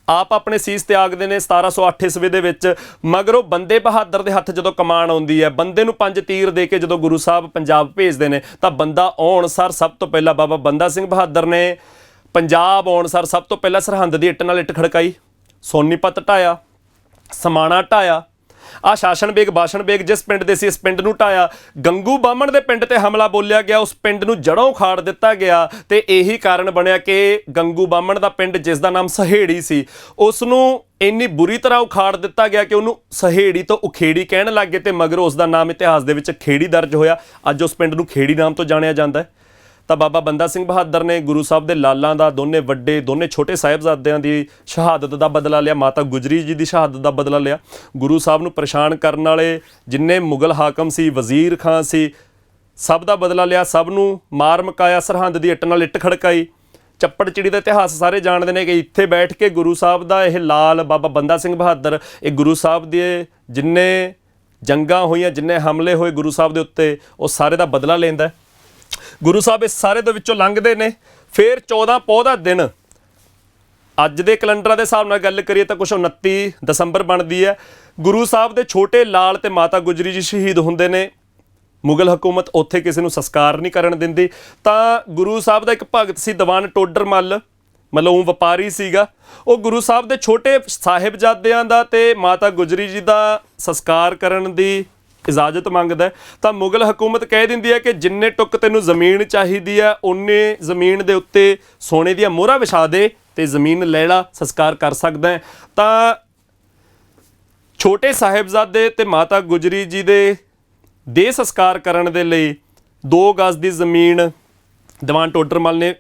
ਆਪ ਆਪਣੇ ਸੀਸ ਤਿਆਗਦੇ ਨੇ 1708 ਈਸਵੀ ਦੇ ਵਿੱਚ। ਮਗਰੋਂ ਬੰਦੇ ਬਹਾਦਰ ਦੇ ਹੱਥ ਜਦੋਂ ਕਮਾਨ ਆਉਂਦੀ ਹੈ, ਬੰਦੇ ਨੂੰ 5 ਤੀਰ ਦੇ ਕੇ ਜਦੋਂ ਗੁਰੂ ਸਾਹਿਬ ਪੰਜਾਬ ਭੇਜਦੇ ਨੇ, ਤਾਂ ਬੰਦਾ ਆਉਣ ਸਾਰ ਸਭ ਤੋਂ ਪਹਿਲਾਂ ਬਾਬਾ ਬੰਦਾ ਸਿੰਘ ਬਹਾਦਰ ਨੇ ਪੰਜਾਬ ਆਉਣ ਸਾਰ ਸਭ ਤੋਂ ਪਹਿਲਾਂ ਸਰਹੰਦ ਦੀ ਇੱਟ ਨਾਲ ਇੱਟ ਖੜਕਾਈ, ਸੋਨੀਪਤ ਢਾਇਆ, ਸਮਾਣਾ ਢਾਇਆ। ਆ ਸ਼ਾਸਨ ਬੇਗ ਬਾਸ਼ਨ ਬੇਗ ਜਿਸ ਪਿੰਡ ਦੇ ਸੀ ਇਸ ਪਿੰਡ ਨੂੰ ਢਾਇਆ। ਗੰਗੂ ਬਾਹਮਣ ਦੇ ਪਿੰਡ ਤੇ ਹਮਲਾ ਬੋਲਿਆ ਗਿਆ, ਉਸ ਪਿੰਡ ਨੂੰ ਜੜੋਂ ਉਖਾੜ ਦਿੱਤਾ ਗਿਆ। ਤੇ ਇਹੀ ਕਾਰਨ ਬਣਿਆ ਕਿ ਗੰਗੂ ਬਾਹਮਣ ਦਾ ਪਿੰਡ ਜਿਸ ਦਾ ਨਾਮ ਸਹੇੜੀ ਸੀ, ਉਸ ਨੂੰ ਇੰਨੀ ਬੁਰੀ ਤਰ੍ਹਾਂ ਉਖਾੜ ਦਿੱਤਾ ਗਿਆ ਕਿ ਉਹਨੂੰ ਸਹੇੜੀ ਤੋਂ ਉਖੇੜੀ ਕਹਿਣ ਲੱਗ ਗਏ। ਤੇ ਮਗਰ ਉਸ ਦਾ ਨਾਮ ਇਤਿਹਾਸ ਦੇ ਵਿੱਚ ਖੇੜੀ ਦਰਜ ਹੋਇਆ। ਅੱਜ ਉਸ ਪਿੰਡ ਨੂੰ ਖੇੜੀ ਨਾਮ ਤੋਂ ਜਾਣਿਆ ਜਾਂਦਾ ਹੈ। ਤਾਂ ਬਾਬਾ ਬੰਦਾ ਸਿੰਘ ਬਹਾਦਰ ਨੇ ਗੁਰੂ ਸਾਹਿਬ ਦੇ ਲਾਲਾਂ ਦਾ, ਦੋਨੇ ਛੋਟੇ ਸਾਹਿਬਜ਼ਾਦਿਆਂ ਦੀ ਸ਼ਹਾਦਤ ਦਾ ਬਦਲਾ ਲਿਆ, ਮਾਤਾ ਗੁਜਰੀ ਜੀ ਦੀ ਸ਼ਹਾਦਤ ਦਾ ਬਦਲਾ ਲਿਆ। ਗੁਰੂ ਸਾਹਿਬ ਨੂੰ ਪਰੇਸ਼ਾਨ ਕਰਨ ਵਾਲੇ ਜਿੰਨੇ ਮੁਗਲ ਹਾਕਮ ਸੀ, ਵਜ਼ੀਰ ਖਾਂ ਸੀ, ਸਭ ਦਾ ਬਦਲਾ ਲਿਆ, ਸਭ ਨੂੰ ਮਾਰ ਮੁਕਾਇਆ, ਸਰਹੰਦ ਦੀ ਇੱਟ ਨਾਲ ਇੱਟ ਖੜਕਾਈ। ਚੱਪੜ ਚਿੜੀ ਦਾ ਇਤਿਹਾਸ ਸਾਰੇ ਜਾਣਦੇ ਨੇ ਕਿ ਇੱਥੇ ਬੈਠ ਕੇ ਗੁਰੂ ਸਾਹਿਬ ਦਾ ਇਹ ਲਾਲ ਬਾਬਾ ਬੰਦਾ ਸਿੰਘ ਬਹਾਦਰ, ਇਹ ਗੁਰੂ ਸਾਹਿਬ ਦੇ ਜਿੰਨੇ ਜੰਗਾਂ ਹੋਈਆਂ, ਜਿੰਨੇ ਹਮਲੇ ਹੋਏ ਗੁਰੂ ਸਾਹਿਬ ਦੇ ਉੱਤੇ, ਉਹ ਸਾਰੇ ਦਾ ਬਦਲਾ ਲੈਂਦਾ। ਗੁਰੂ ਸਾਹਿਬ ਇਸ ਸਾਰੇ ਦੇ ਵਿੱਚੋਂ ਲੰਘਦੇ ਨੇ। ਫਿਰ 14 ਪੋਹ ਦਾ ਦਿਨ, ਅੱਜ ਦੇ ਕੈਲੰਡਰਾਂ ਦੇ ਹਿਸਾਬ ਨਾਲ ਗੱਲ ਕਰੀਏ ਤਾਂ ਕੁਛ 29 ਦਸੰਬਰ ਬਣਦੀ ਹੈ। ਗੁਰੂ ਸਾਹਿਬ ਦੇ ਛੋਟੇ ਲਾਲ ਤੇ ਮਾਤਾ ਗੁਜਰੀ ਜੀ ਸ਼ਹੀਦ ਹੁੰਦੇ ਨੇ। ਮੁਗਲ ਹਕੂਮਤ ਉੱਥੇ ਕਿਸੇ ਨੂੰ ਸੰਸਕਾਰ ਨਹੀਂ ਕਰਨ ਦਿੰਦੀ। ਤਾਂ ਗੁਰੂ ਸਾਹਿਬ ਦਾ ਇੱਕ ਭਗਤ ਸੀ ਦੀਵਾਨ ਟੋਡਰ ਮੱਲ, ਮਤਲਬ ਉਹ ਵਪਾਰੀ ਸੀਗਾ, ਉਹ ਗੁਰੂ ਸਾਹਿਬ ਦੇ ਛੋਟੇ ਸਾਹਿਬਜ਼ਾਦਿਆਂ ਦਾ ਤੇ ਮਾਤਾ ਗੁਜਰੀ ਜੀ ਦਾ ਸੰਸਕਾਰ ਕਰਨ ਦੀ ਇਜਾਜ਼ਤ ਮੰਗਦਾ। ਤਾਂ ਮੁਗਲ ਹਕੂਮਤ ਕਹਿ ਦਿੰਦੀ ਹੈ ਕਿ ਜਿੰਨੇ ਟੁੱਕ ਤੈਨੂੰ ਜ਼ਮੀਨ ਚਾਹੀਦੀ ਹੈ ਉਨੇ ਜ਼ਮੀਨ ਦੇ ਉੱਤੇ ਸੋਨੇ ਦੀਆਂ ਮੋਹਰਾਂ ਵਿਛਾ ਦੇ ਤੇ ਜ਼ਮੀਨ ਲੈ ਲਾ, ਸੰਸਕਾਰ ਕਰ ਸਕਦਾ ਹੈ। ਤਾਂ ਛੋਟੇ ਸਾਹਿਬਜ਼ਾਦੇ ਤੇ ਮਾਤਾ ਗੁਜਰੀ ਜੀ ਦੇ ਦੇਹ ਸੰਸਕਾਰ ਕਰਨ ਦੇ ਲਈ 2 ਗਜ਼ ਦੀ ਜ਼ਮੀਨ ਦੀਵਾਨ ਟੋਡਰਮਲ ਨੇ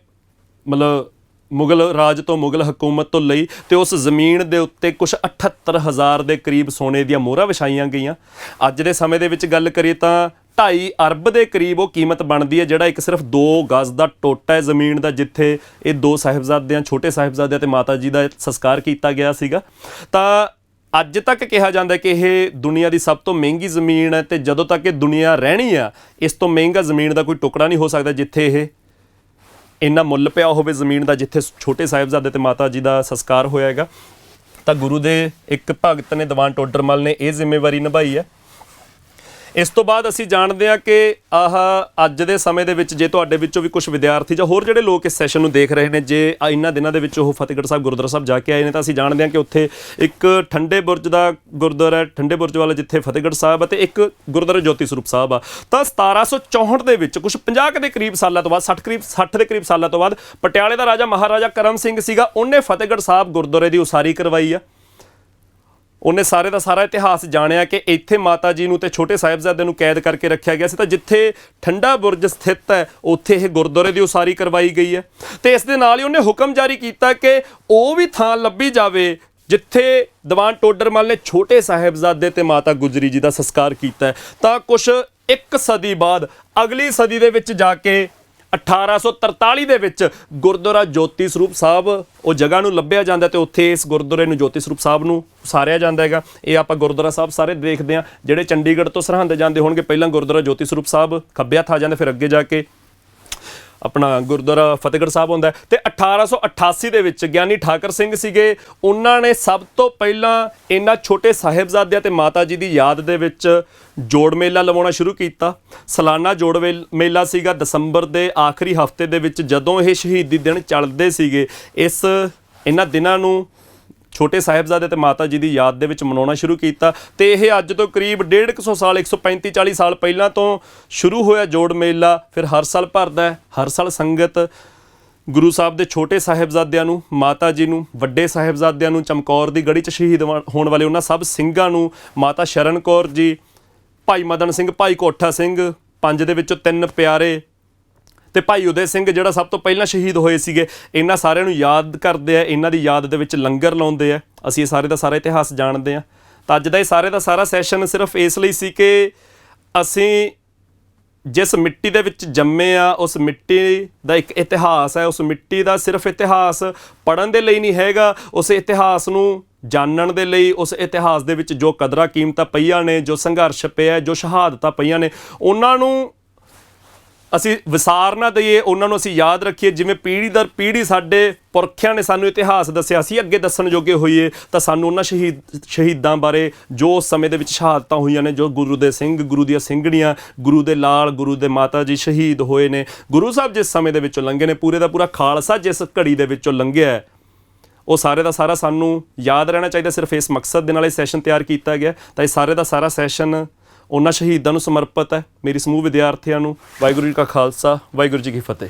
ਮਤਲਬ ਮੁਗਲ ਰਾਜ ਤੋਂ, ਮੁਗਲ ਹਕੂਮਤ ਤੋਂ ਲਈ, ਤੇ ਉਸ ਜ਼ਮੀਨ ਦੇ ਉੱਤੇ ਕੁਛ 78,000 ਦੇ ਕਰੀਬ ਸੋਨੇ ਦੀਆਂ ਮੋਹਰਾਂ ਵਿਛਾਈਆਂ ਗਈਆਂ। ਅੱਜ ਦੇ ਸਮੇਂ ਦੇ ਵਿੱਚ ਗੱਲ ਕਰੀਏ ਤਾਂ 2.5 ਅਰਬ ਦੇ ਕਰੀਬ ਉਹ ਕੀਮਤ ਬਣਦੀ ਹੈ, ਜਿਹੜਾ ਇੱਕ ਸਿਰਫ 2 ਗਜ਼ ਦਾ ਟੋਟਾ ਹੈ ਜ਼ਮੀਨ ਦਾ, ਜਿੱਥੇ ਇਹ 2 ਸਾਹਿਬਜ਼ਾਦਿਆਂ, ਛੋਟੇ ਸਾਹਿਬਜ਼ਾਦਿਆਂ ਤੇ ਮਾਤਾ ਜੀ ਦਾ ਸੰਸਕਾਰ ਕੀਤਾ ਗਿਆ ਸੀਗਾ। ਤਾਂ ਅੱਜ ਤੱਕ ਕਿਹਾ ਜਾਂਦਾ ਕਿ ਇਹ ਦੁਨੀਆ ਦੀ ਸਭ ਤੋਂ ਮਹਿੰਗੀ ਜ਼ਮੀਨ ਹੈ, ਤੇ ਜਦੋਂ ਤੱਕ ਇਹ ਦੁਨੀਆ ਰਹਿਣੀ ਆ, ਇਸ ਤੋਂ ਮਹਿੰਗਾ ਜ਼ਮੀਨ ਦਾ ਕੋਈ ਟੁਕੜਾ ਨਹੀਂ ਹੋ ਸਕਦਾ ਜਿੱਥੇ ਇਹ ਇੰਨਾ ਮੁੱਲ ਪਿਆ ਹੋਵੇ ਜ਼ਮੀਨ ਦਾ, ਜਿੱਥੇ ਛੋਟੇ ਸਾਹਿਬਜ਼ਾਦੇ ਤੇ ਮਾਤਾ ਜੀ ਦਾ ਸੰਸਕਾਰ ਹੋਇਆ ਹੈਗਾ। ਤਾਂ ਗੁਰੂ ਦੇ ਇੱਕ ਭਗਤ ਨੇ, ਦੀਵਾਨ ਟੋਡਰਮਲ ਨੇ, ਇਹ ਜ਼ਿੰਮੇਵਾਰੀ ਨਿਭਾਈ ਹੈ। ਇਸ ਤੋਂ ਬਾਅਦ ਅਸੀਂ ਜਾਣਦੇ ਹਾਂ ਕਿ ਅੱਜ ਦੇ ਸਮੇਂ ਦੇ ਵਿੱਚ ਜੇ ਤੁਹਾਡੇ ਵਿੱਚੋਂ ਵੀ ਕੁਝ ਵਿਦਿਆਰਥੀ ਜਾਂ ਹੋਰ ਜਿਹੜੇ ਲੋਕ ਇਸ ਸੈਸ਼ਨ ਨੂੰ ਦੇਖ ਰਹੇ ਨੇ, ਜੇ ਇਹਨਾਂ ਦਿਨਾਂ ਦੇ ਵਿੱਚ ਉਹ ਫਤਿਹਗੜ੍ਹ ਸਾਹਿਬ ਗੁਰਦੁਆਰਾ ਸਾਹਿਬ ਜਾ ਕੇ ਆਏ ਨੇ, ਤਾਂ ਅਸੀਂ ਜਾਣਦੇ ਹਾਂ ਕਿ ਉੱਥੇ ਇੱਕ ਠੰਡੇ ਬੁਰਜ ਦਾ ਗੁਰਦੁਆਰਾ, ਠੰਡੇ ਬੁਰਜ ਵਾਲਾ ਜਿੱਥੇ ਫਤਿਹਗੜ੍ਹ ਸਾਹਿਬ ਅਤੇ ਇੱਕ ਗੁਰਦੁਆਰਾ ਜੋਤੀ ਸਰੂਪ ਸਾਹਿਬ ਆ। ਤਾਂ 1764 ਦੇ ਵਿੱਚ ਕੁਝ 50 ਦੇ ਕਰੀਬ ਸਾਲਾਂ ਤੋਂ ਬਾਅਦ, 60 ਦੇ ਕਰੀਬ ਸਾਲਾਂ ਤੋਂ ਬਾਅਦ, ਪਟਿਆਲੇ ਦਾ ਰਾਜਾ ਮਹਾਰਾਜਾ ਕਰਮ ਸਿੰਘ ਸੀਗਾ, ਉਹਨੇ ਫਤਿਹਗੜ੍ਹ ਸਾਹਿਬ ਗੁਰਦੁਆਰੇ ਦੀ ਉਸਾਰੀ ਕਰਵਾਈ ਆ। ਉਹਨੇ ਸਾਰੇ ਦਾ ਸਾਰਾ ਇਤਿਹਾਸ ਜਾਣਿਆ ਕਿ ਇੱਥੇ ਮਾਤਾ ਜੀ ਨੂੰ ਤੇ ਛੋਟੇ ਸਾਹਿਬਜ਼ਾਦੇ ਨੂੰ ਕੈਦ ਕਰਕੇ ਰੱਖਿਆ ਗਿਆ ਸੀ, ਤਾਂ ਜਿੱਥੇ ਠੰਡਾ ਬੁਰਜ ਸਥਿਤ ਹੈ ਉੱਥੇ ਇਹ ਗੁਰਦੁਆਰੇ ਦੀ ਉਸਾਰੀ ਕਰਵਾਈ ਗਈ ਹੈ। ਤੇ ਇਸ ਦੇ ਨਾਲ ਹੀ ਉਹਨੇ ਹੁਕਮ ਜਾਰੀ ਕੀਤਾ ਕਿ ਉਹ ਵੀ ਥਾਂ ਲੱਭੀ ਜਾਵੇ ਜਿੱਥੇ ਦੀਵਾਨ ਟੋਡਰਮਲ ਨੇ ਛੋਟੇ ਸਾਹਿਬਜ਼ਾਦੇ ਤੇ ਮਾਤਾ ਗੁਜਰੀ ਜੀ ਦਾ ਸੰਸਕਾਰ ਕੀਤਾ। ਤਾਂ ਕੁਛ 1 ਸਦੀ ਬਾਅਦ, ਅਗਲੀ ਸਦੀ ਦੇ ਵਿੱਚ ਜਾ ਕੇ 1843 ਦੇ ਵਿੱਚ ਗੁਰਦੁਆਰਾ ਜੋਤੀ ਸਰੂਪ ਸਾਹਿਬ ਉਹ ਜਗ੍ਹਾ ਨੂੰ ਲੱਭਿਆ ਜਾਂਦਾ, ਤੇ ਉੱਥੇ ਇਸ ਗੁਰਦੁਆਰੇ ਨੂੰ ਜੋਤੀ ਸਰੂਪ ਸਾਹਿਬ ਨੂੰ ਉਸਾਰਿਆ ਜਾਂਦਾ ਹੈਗਾ। ਇਹ ਆਪਾਂ ਗੁਰਦੁਆਰਾ ਸਾਹਿਬ ਸਾਰੇ ਦੇਖਦੇ ਹਾਂ, ਜਿਹੜੇ ਚੰਡੀਗੜ੍ਹ ਤੋਂ ਸਰਹੰਦ ਜਾਂਦੇ ਹੋਣਗੇ, ਪਹਿਲਾਂ ਗੁਰਦੁਆਰਾ ਜੋਤੀ ਸਰੂਪ ਸਾਹਿਬ ਖੱਬੇ ਹੱਥ ਆ ਜਾਂਦੇ, ਫਿਰ ਅੱਗੇ ਜਾ ਕੇ ਆਪਣਾ ਗੁਰਦੁਆਰਾ ਫਤਿਹਗੜ੍ਹ ਸਾਹਿਬ ਹੁੰਦਾ। ਤੇ 1888 ਦੇ ਵਿੱਚ ਗਿਆਨੀ ਠਾਕਰ ਸਿੰਘ ਸੀਗੇ, ਉਹਨਾਂ ਨੇ ਸਭ ਤੋਂ ਪਹਿਲਾਂ ਇਹਨਾਂ ਛੋਟੇ ਸਾਹਿਬਜ਼ਾਦਿਆਂ ਤੇ ਮਾਤਾ ਜੀ ਦੀ ਯਾਦ ਦੇ ਵਿੱਚ ਜੋੜ ਮੇਲਾ ਲਵਾਉਣਾ ਸ਼ੁਰੂ ਕੀਤਾ। ਸਾਲਾਨਾ ਜੋੜ ਮੇਲਾ ਸੀਗਾ ਦਸੰਬਰ ਦੇ ਆਖਰੀ ਹਫ਼ਤੇ ਦੇ ਵਿੱਚ, ਜਦੋਂ ਇਹ ਸ਼ਹੀਦੀ ਦਿਨ ਚੱਲਦੇ ਸੀਗੇ। ਇਹਨਾਂ ਦਿਨਾਂ ਨੂੰ ਛੋਟੇ ਸਾਹਿਬਜ਼ਾਦੇ ਤੇ ਮਾਤਾ ਜੀ ਦੀ ਯਾਦ ਦੇ ਵਿੱਚ ਮਨਾਉਣਾ ਸ਼ੁਰੂ ਕੀਤਾ। ਤੇ ਇਹ ਅੱਜ ਤੋਂ ਕਰੀਬ 150 ਸਾਲ, 135-40 ਸਾਲ ਪਹਿਲਾਂ ਤੋਂ ਸ਼ੁਰੂ ਹੋਇਆ ਜੋੜ ਮੇਲਾ, ਫਿਰ ਹਰ ਸਾਲ ਭਰਦਾ ਹੈ। ਹਰ ਸਾਲ ਸੰਗਤ ਗੁਰੂ ਸਾਹਿਬ ਦੇ ਛੋਟੇ ਸਾਹਿਬਜ਼ਾਦਿਆਂ ਨੂੰ, ਮਾਤਾ ਜੀ ਨੂੰ, ਵੱਡੇ ਸਾਹਿਬਜ਼ਾਦਿਆਂ ਨੂੰ, ਚਮਕੌਰ ਦੀ ਗੜੀ 'ਚ ਸ਼ਹੀਦ ਹੋਣ ਵਾਲੇ ਉਹਨਾਂ ਸਭ ਸਿੰਘਾਂ ਨੂੰ, ਮਾਤਾ ਸ਼ਰਨ ਕੌਰ ਜੀ, ਭਾਈ ਮਦਨ ਸਿੰਘ, ਭਾਈ ਕੋਠਾ ਸਿੰਘ, 5 ਦੇ ਵਿੱਚੋਂ 3 ਪਿਆਰੇ, ਤੇ ਭਾਈ ਉਦੈ ਸਿੰਘ ਜਿਹੜਾ ਸਭ ਤੋਂ ਪਹਿਲਾਂ ਸ਼ਹੀਦ ਹੋਏ ਸੀਗੇ, ਇਹਨਾਂ ਸਾਰਿਆਂ ਨੂੰ ਯਾਦ ਕਰਦੇ ਆ। ਇਹਨਾਂ ਦੀ ਯਾਦ ਦੇ ਵਿੱਚ ਲੰਗਰ ਲਾਉਂਦੇ ਆ। ਅਸੀਂ ਇਹ ਸਾਰੇ ਦਾ ਸਾਰਾ ਇਤਿਹਾਸ ਜਾਣਦੇ ਹਾਂ। ਤਾਂ ਅੱਜ ਦਾ ਇਹ ਸਾਰੇ ਦਾ ਸਾਰਾ ਸੈਸ਼ਨ ਸਿਰਫ ਇਸ ਲਈ ਸੀ ਕਿ ਅਸੀਂ ਜਿਸ ਮਿੱਟੀ ਦੇ ਵਿੱਚ ਜੰਮੇ ਆ, ਉਸ ਮਿੱਟੀ ਦਾ ਇੱਕ ਇਤਿਹਾਸ ਹੈ। ਉਸ ਮਿੱਟੀ ਦਾ ਸਿਰਫ ਇਤਿਹਾਸ ਪੜ੍ਹਨ ਦੇ ਲਈ ਨਹੀਂ ਹੈਗਾ, ਉਸ ਇਤਿਹਾਸ ਨੂੰ ਜਾਣਨ ਦੇ ਲਈ, ਉਸ ਇਤਿਹਾਸ ਦੇ ਵਿੱਚ ਜੋ ਕਦਰਾਂ ਕੀਮਤਾਂ ਪਈਆਂ ਨੇ, ਜੋ ਸੰਘਰਸ਼ ਪਿਆ, ਜੋ ਸ਼ਹਾਦਤਾਂ ਪਈਆਂ ਨੇ, ਉਹਨਾਂ ਨੂੰ ਅਸੀਂ ਵਿਸਾਰ ਨਾ ਦਈਏ, ਉਹਨਾਂ ਨੂੰ ਅਸੀਂ ਯਾਦ ਰੱਖੀਏ। ਜਿਵੇਂ ਪੀੜ੍ਹੀ ਦਰ ਪੀੜ੍ਹੀ ਸਾਡੇ ਪੁਰਖਿਆਂ ਨੇ ਸਾਨੂੰ ਇਤਿਹਾਸ ਦੱਸਿਆ, ਅਸੀਂ ਅੱਗੇ ਦੱਸਣ ਜੋਗੇ ਹੋਈਏ। ਤਾਂ ਸਾਨੂੰ ਉਹਨਾਂ ਸ਼ਹੀਦਾਂ ਬਾਰੇ, ਜੋ ਉਸ ਸਮੇਂ ਦੇ ਵਿੱਚ ਸ਼ਹਾਦਤਾਂ ਹੋਈਆਂ ਨੇ, ਜੋ ਗੁਰੂ ਦੇ ਸਿੰਘ, ਗੁਰੂ ਦੀਆਂ ਸਿੰਘਣੀਆਂ, ਗੁਰੂ ਦੇ ਲਾਲ, ਗੁਰੂ ਦੇ ਮਾਤਾ ਜੀ ਸ਼ਹੀਦ ਹੋਏ ਨੇ, ਗੁਰੂ ਸਾਹਿਬ ਜਿਸ ਸਮੇਂ ਦੇ ਵਿੱਚੋਂ ਲੰਘੇ ਨੇ, ਪੂਰੇ ਦਾ ਪੂਰਾ ਖਾਲਸਾ ਜਿਸ ਘੜੀ ਦੇ ਵਿੱਚੋਂ ਲੰਘਿਆ ਹੈ, ਉਹ ਸਾਰੇ ਦਾ ਸਾਰਾ ਸਾਨੂੰ ਯਾਦ ਰਹਿਣਾ ਚਾਹੀਦਾ। ਸਿਰਫ ਇਸ ਮਕਸਦ ਦੇ ਨਾਲ ਇਹ ਸੈਸ਼ਨ ਤਿਆਰ ਕੀਤਾ ਗਿਆ। ਤਾਂ ਇਹ ਸਾਰੇ ਦਾ ਸਾਰਾ ਸੈਸ਼ਨ ਉਹਨਾਂ ਸ਼ਹੀਦਾਂ ਨੂੰ ਸਮਰਪਿਤ ਹੈ, ਮੇਰੀ ਸਮੂਹ ਵਿਦਿਆਰਥੀਆਂ ਨੂੰ। ਵਾਹਿਗੁਰੂ ਜੀ ਕਾ ਖਾਲਸਾ, ਵਾਹਿਗੁਰੂ ਜੀ ਕੀ ਫਤਿਹ।